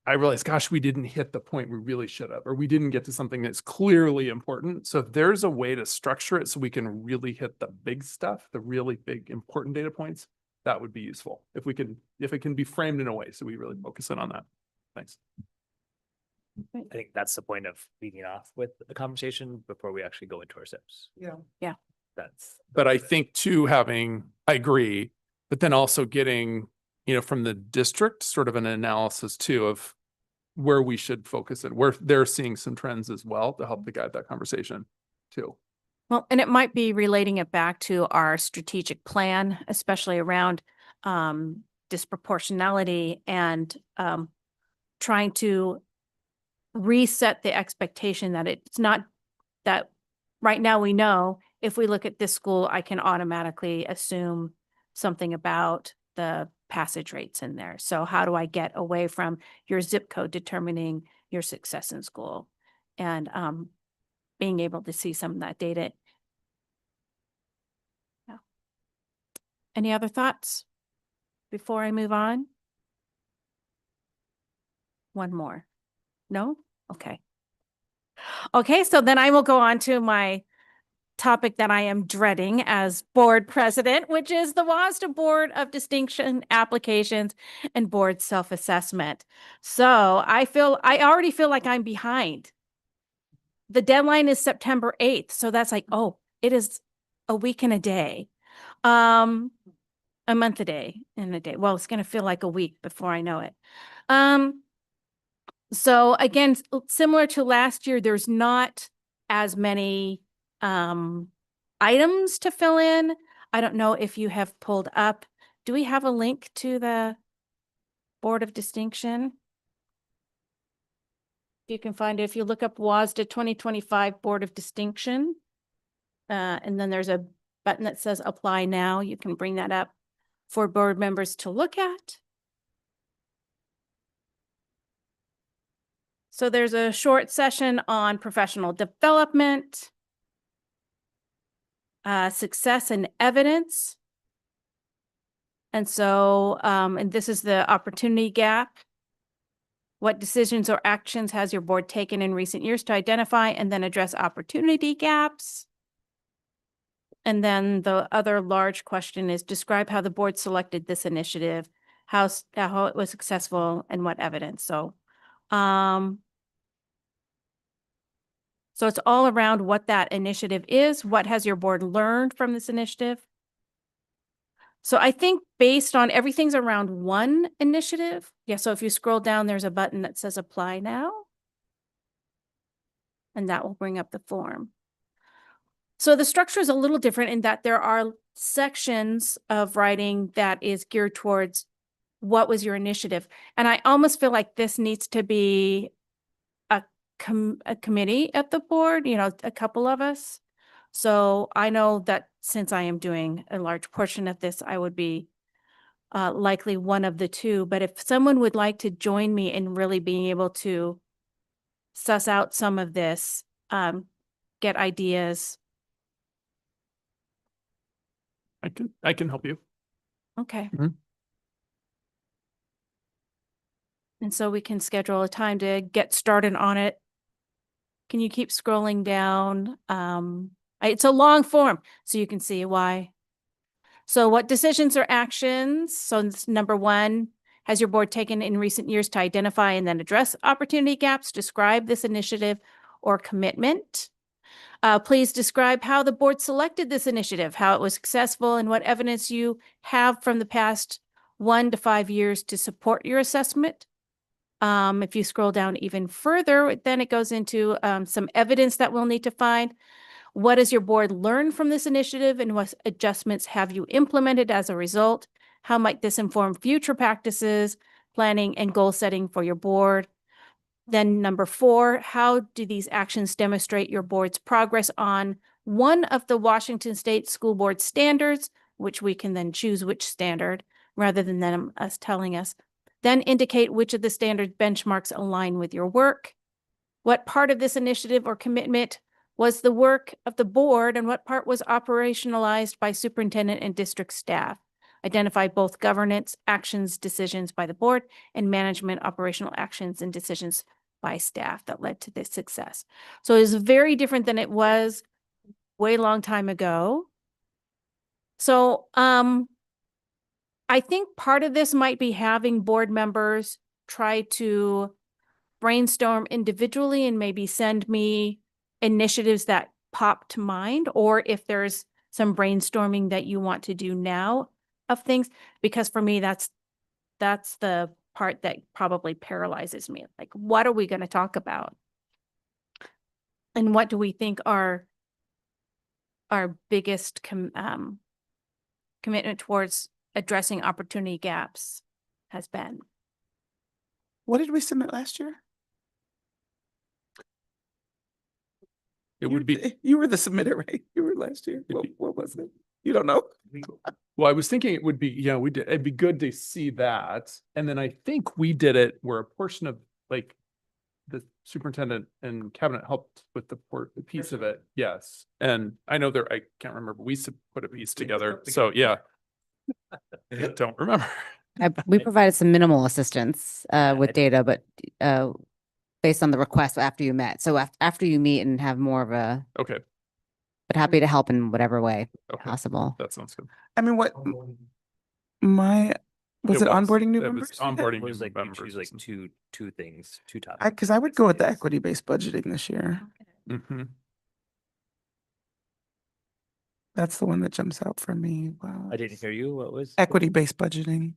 I realized, gosh, we didn't hit the point we really should have, or we didn't get to something that's clearly important. So if there's a way to structure it so we can really hit the big stuff, the really big important data points, that would be useful. If it can be framed in a way so we really focus in on that. Thanks. I think that's the point of leading off with the conversation before we actually go into our SIPs. Yeah. But I think too, I agree, but then also getting, from the district, sort of an analysis too of where we should focus it, where they're seeing some trends as well to help to guide that conversation too. Well, and it might be relating it back to our strategic plan, especially around disproportionality and trying to reset the expectation that it's not that right now we know if we look at this school, I can automatically assume something about the passage rates in there. So how do I get away from your zip code determining your success in school and being able to see some of that data? Yeah. Any other thoughts before I move on? One more. No? Okay. Okay, so then I will go on to my topic that I am dreading as board president, which is the WASDA Board of Distinction Applications and Board Self-Assessment. So I already feel like I'm behind. The deadline is September 8th. So that's like, oh, it is a week and a day. A month a day and a day. Well, it's going to feel like a week before I know it. So again, similar to last year, there's not as many items to fill in. I don't know if you have pulled up. Do we have a link to the Board of Distinction? You can find it if you look up WASDA 2025 Board of Distinction. And then there's a button that says apply now. You can bring that up for board members to look at. So there's a short session on professional development, success and evidence. And so, and this is the opportunity gap. What decisions or actions has your board taken in recent years to identify and then address opportunity gaps? And then the other large question is describe how the board selected this initiative, how it was successful and what evidence. So it's all around what that initiative is. What has your board learned from this initiative? So I think based on everything's around one initiative. Yeah, so if you scroll down, there's a button that says apply now. And that will bring up the form. So the structure is a little different in that there are sections of writing that is geared towards what was your initiative. And I almost feel like this needs to be a committee at the board, a couple of us. So I know that since I am doing a large portion of this, I would be likely one of the two. But if someone would like to join me in really being able to suss out some of this, get ideas. I can help you. Okay. Mhm. And so we can schedule a time to get started on it. Can you keep scrolling down? It's a long form, so you can see why. So what decisions or actions? So number one, has your board taken in recent years to identify and then address opportunity gaps? Describe this initiative or commitment. Please describe how the board selected this initiative, how it was successful, and what evidence you have from the past 1 to 5 years to support your assessment. If you scroll down even further, then it goes into some evidence that we'll need to find. What has your board learned from this initiative, and what adjustments have you implemented as a result? How might this inform future practices, planning, and goal setting for your board? Then number 4, how do these actions demonstrate your board's progress on one of the Washington State School Board standards, which we can then choose which standard rather than them us telling us. Then indicate which of the standard benchmarks align with your work. What part of this initiative or commitment was the work of the board, and what part was operationalized by superintendent and district staff? Identify both governance actions, decisions by the board, and management operational actions and decisions by staff that led to this success. So it is very different than it was way long time ago. So I think part of this might be having board members try to brainstorm individually and maybe send me initiatives that pop to mind, or if there's some brainstorming that you want to do now of things, because for me, that's the part that probably paralyzes me. Like, what are we going to talk about? And what do we think our biggest commitment towards addressing opportunity gaps has been? What did we submit last year? It would be, You were the submitter, right? You were last year. What was it? You don't know? well, I was thinking it would be, yeah, we did, it'd be good to see that. And then I think we did it where a portion of like the superintendent and cabinet helped with the piece of it. Yes. And I know there, I can't remember, but we put a piece together. So yeah. I don't remember. We provided some minimal assistance I with think- data, but based on the request after you met. So after you meet and have more of a, Okay. but happy to help in whatever way Okay. possible. That sounds good. I mean, was it onboarding new It was members? onboarding It was new like you members. choose like two things, two topics. Because I would go with the equity-based budgeting this year. Mhm. That's the one that jumps out for me. Wow. I didn't hear you. What was? Equity-based budgeting.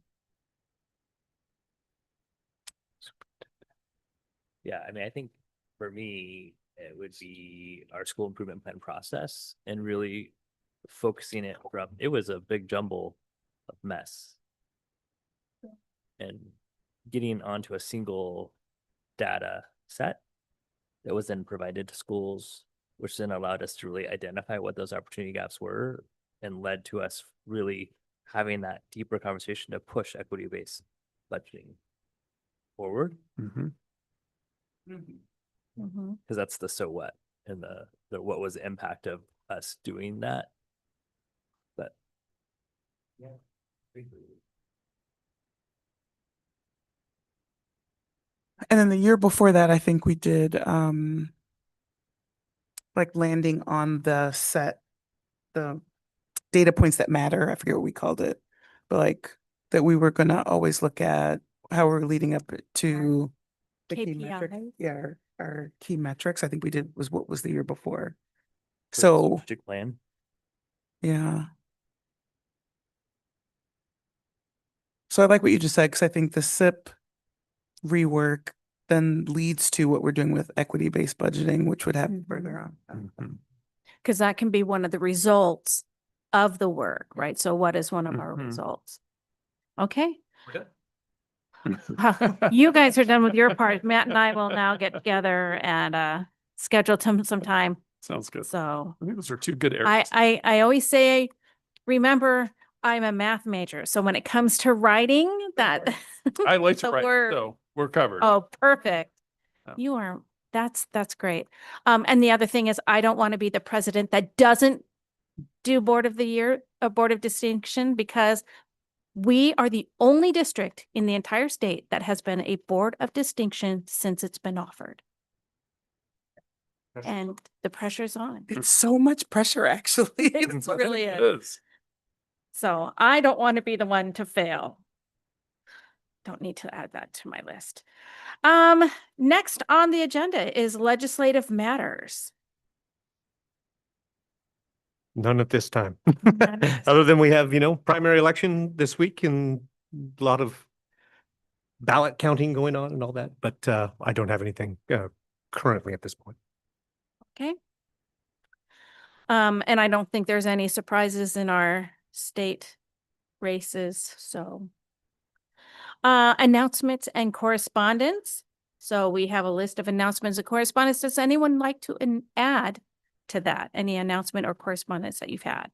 Yeah, I mean, I think for me, it would be our school improvement plan process and really focusing it from, it was a big jumble of mess. And getting onto a single data set that was then provided to schools, which then allowed us to really identify what those opportunity gaps were and led to us really having that deeper conversation to push equity-based budgeting forward. Mhm. Mhm. Because that's the so what and the what was the impact of us doing that. But yeah. And then the year before that, I think we did like landing on the data points that matter. I forget what we called it, but like that we were gonna always look at how we're leading up to the key metrics. KPIs. Yeah, our key metrics. I think we did what was the year before. For the So strategic plan. yeah. So I like what you just said, because I think the SIP rework then leads to what we're doing with equity-based budgeting, which would happen further on. Mhm. Because that can be one of the results of the work, right? So what is one of our Mhm. results? Okay. We're good. You guys are done with your part. Matt and I will now get together and schedule some time. Sounds good. So I think those are two good areas. I always say, remember, I'm a math major. So when it comes to writing, that I like to the write, word. so we're covered. Oh, perfect. Oh. You are, that's great. And the other thing is, I don't want to be the president that doesn't do Board of the Year, a Board of Distinction, because we are the only district in the entire state that has been a Board of Distinction since it's been offered. And the pressure's on. It's so much pressure, actually. It really It is. is. So I don't want to be the one to fail. Don't need to add that to my list. Next on the agenda is legislative matters. None at this time. None at this Other than we have, primary election this week and a lot of ballot counting going on and all that, but I don't have anything currently at this point. Okay. And I don't think there's any surprises in our state races, so. Announcements and correspondence. So we have a list of announcements and correspondence. Does anyone like to add to that? Any announcement or correspondence that you've had?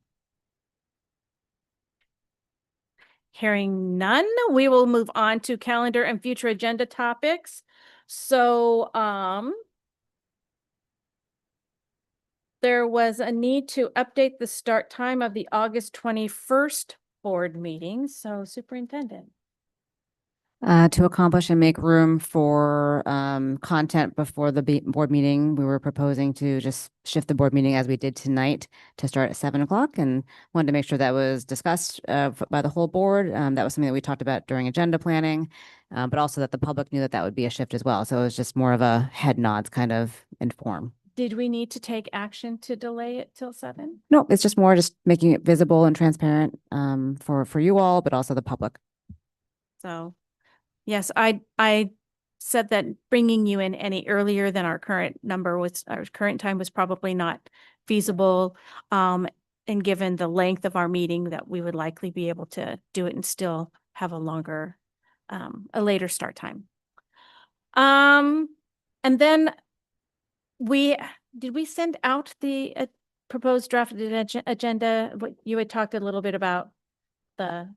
Hearing none, we will move on to calendar and future agenda topics. So, there was a need to update the start time of the August 21st board meeting. So Superintendent. To accomplish and make room for content before the board meeting, we were proposing to just shift the board meeting as we did tonight to start at 7 o'clock, and wanted to make sure that was discussed by the whole board. That was something that we talked about during agenda planning, but also that the public knew that that would be a shift as well. So it was just more of a head nods kind of inform. Did we need to take action to delay it till 7? No, it's just more just making it visible and transparent for you all, but also the public. So, yes, I said that bringing you in any earlier than our current time was probably not feasible. And given the length of our meeting, that we would likely be able to do it and still have a later start time. And then did we send out the proposed drafted agenda? What you had talked a little bit about the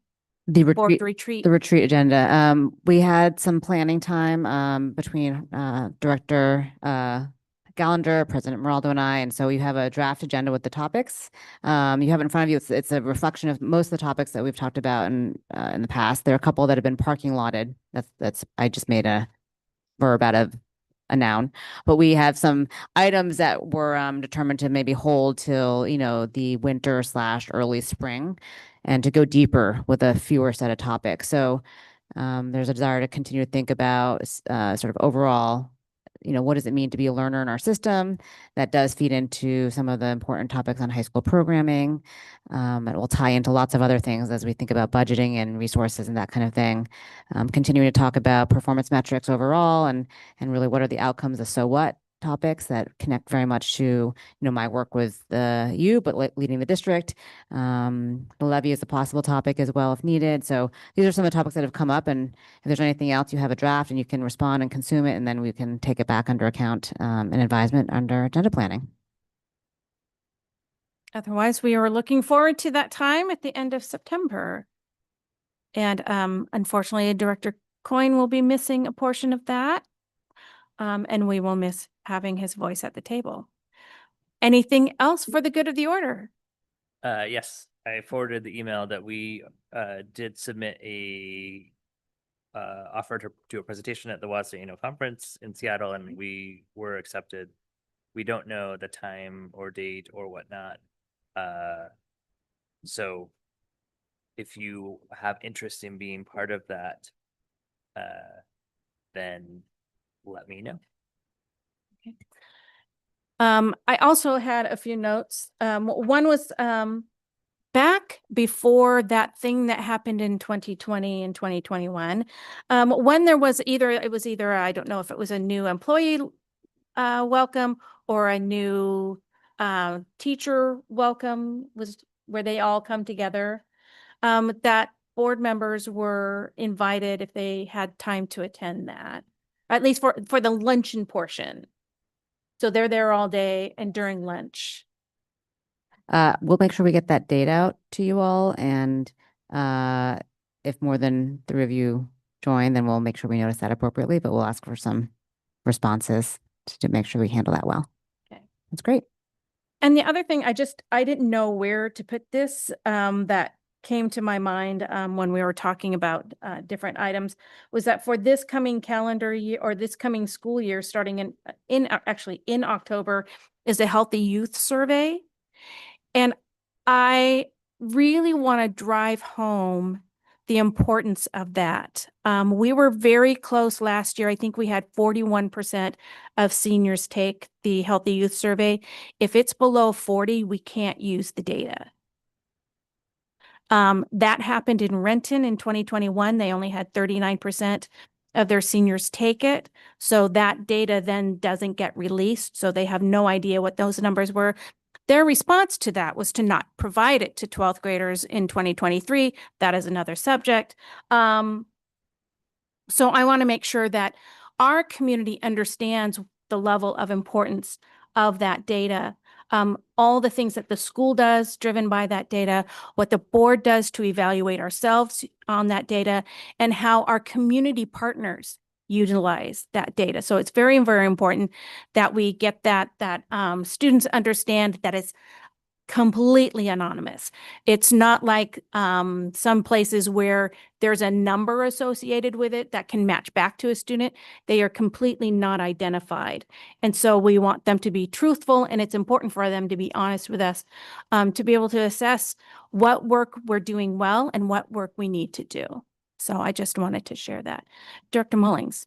board retreat. The retreat agenda. We had some planning time between Director Gallagher, President Meraldo, and I, and so you have a draft agenda with the topics. You have it in front of you. It's a reflection of most of the topics that we've talked about in the past. There are a couple that have been parking lotted. That's I just made a verb out of a noun, but we have some items that were determined to maybe hold till the winter / early spring, and to go deeper with a fewer set of topics. So there's a desire to continue to think about sort of overall, what does it mean to be a learner in our system? That does feed into some of the important topics on high school programming. It will tie into lots of other things as we think about budgeting and resources and that kind of thing. Continuing to talk about performance metrics overall and really what are the outcomes of so what topics that connect very much to my work with you, but leading the district. The levy is a possible topic as well if needed. So these are some of the topics that have come up, and if there's anything else, you have a draft and you can respond and consume it, and then we can take it back under account and advisement under agenda planning. Otherwise, we are looking forward to that time at the end of September. And unfortunately, Director Coyne will be missing a portion of that. And we will miss having his voice at the table. Anything else for the good of the order? Yes, I forwarded the email that we did submit a offer to do a presentation at the WASA Annual Conference in Seattle, and we were accepted. We don't know the time or date or whatnot. So if you have interest in being part of that, then let me know. Okay. I also had a few notes. One was back before that thing that happened in 2020 and 2021, when there was either, I don't know if it was a new employee welcome or a new teacher welcome, was where they all come together, that board members were invited if they had time to attend that, at least for the luncheon portion. So they're there all day and during lunch. We'll make sure we get that date out to you all, and if more than 3 of you join, then we'll make sure we notice that appropriately, but we'll ask for some responses to make sure we handle that well. Okay. That's great. And the other thing, I didn't know where to put this, that came to my mind when we were talking about different items, was that for this coming calendar year or this coming school year, starting in October, is a healthy youth survey. And I really want to drive home the importance of that. We were very close last year. I think we had 41% of seniors take the Healthy Youth Survey. If it's below 40, we can't use the data. That happened in Renton in 2021. They only had 39% of their seniors take it. So that data then doesn't get released. So they have no idea what those numbers were. Their response to that was to not provide it to 12th graders in 2023. That is another subject. So I want to make sure that our community understands the level of importance of that data. All the things that the school does driven by that data, what the board does to evaluate ourselves on that data, and how our community partners utilize that data. So it's very, very important that we get that students understand that it's completely anonymous. It's not like some places where there's a number associated with it that can match back to a student. They are completely not identified. And so we want them to be truthful, and it's important for them to be honest with us, to be able to assess what work we're doing well and what work we need to do. So I just wanted to share that. Director Mullings.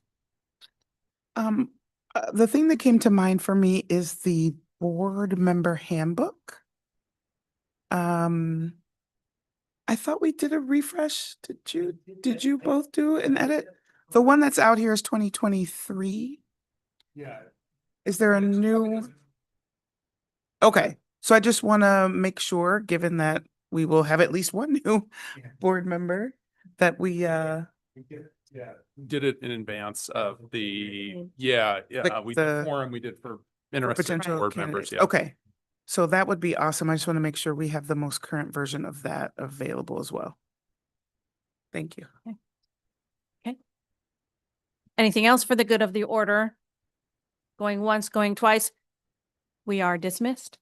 The thing that came to mind for me is the board member handbook. I thought we did a refresh. Did you both do an edit? The one that's out here is 2023. Yeah. Is there a new? Okay, so I just want to make sure, given that we will have at least one new board member, that we did it in advance of the, Like we the- did forum we did for interested potential board members. candidates. Yeah. Okay, so that would be awesome. I just want to make sure we have the most current version of that available as well. Thank you. Anything else for the good of the order? Going once, going twice? We are dismissed.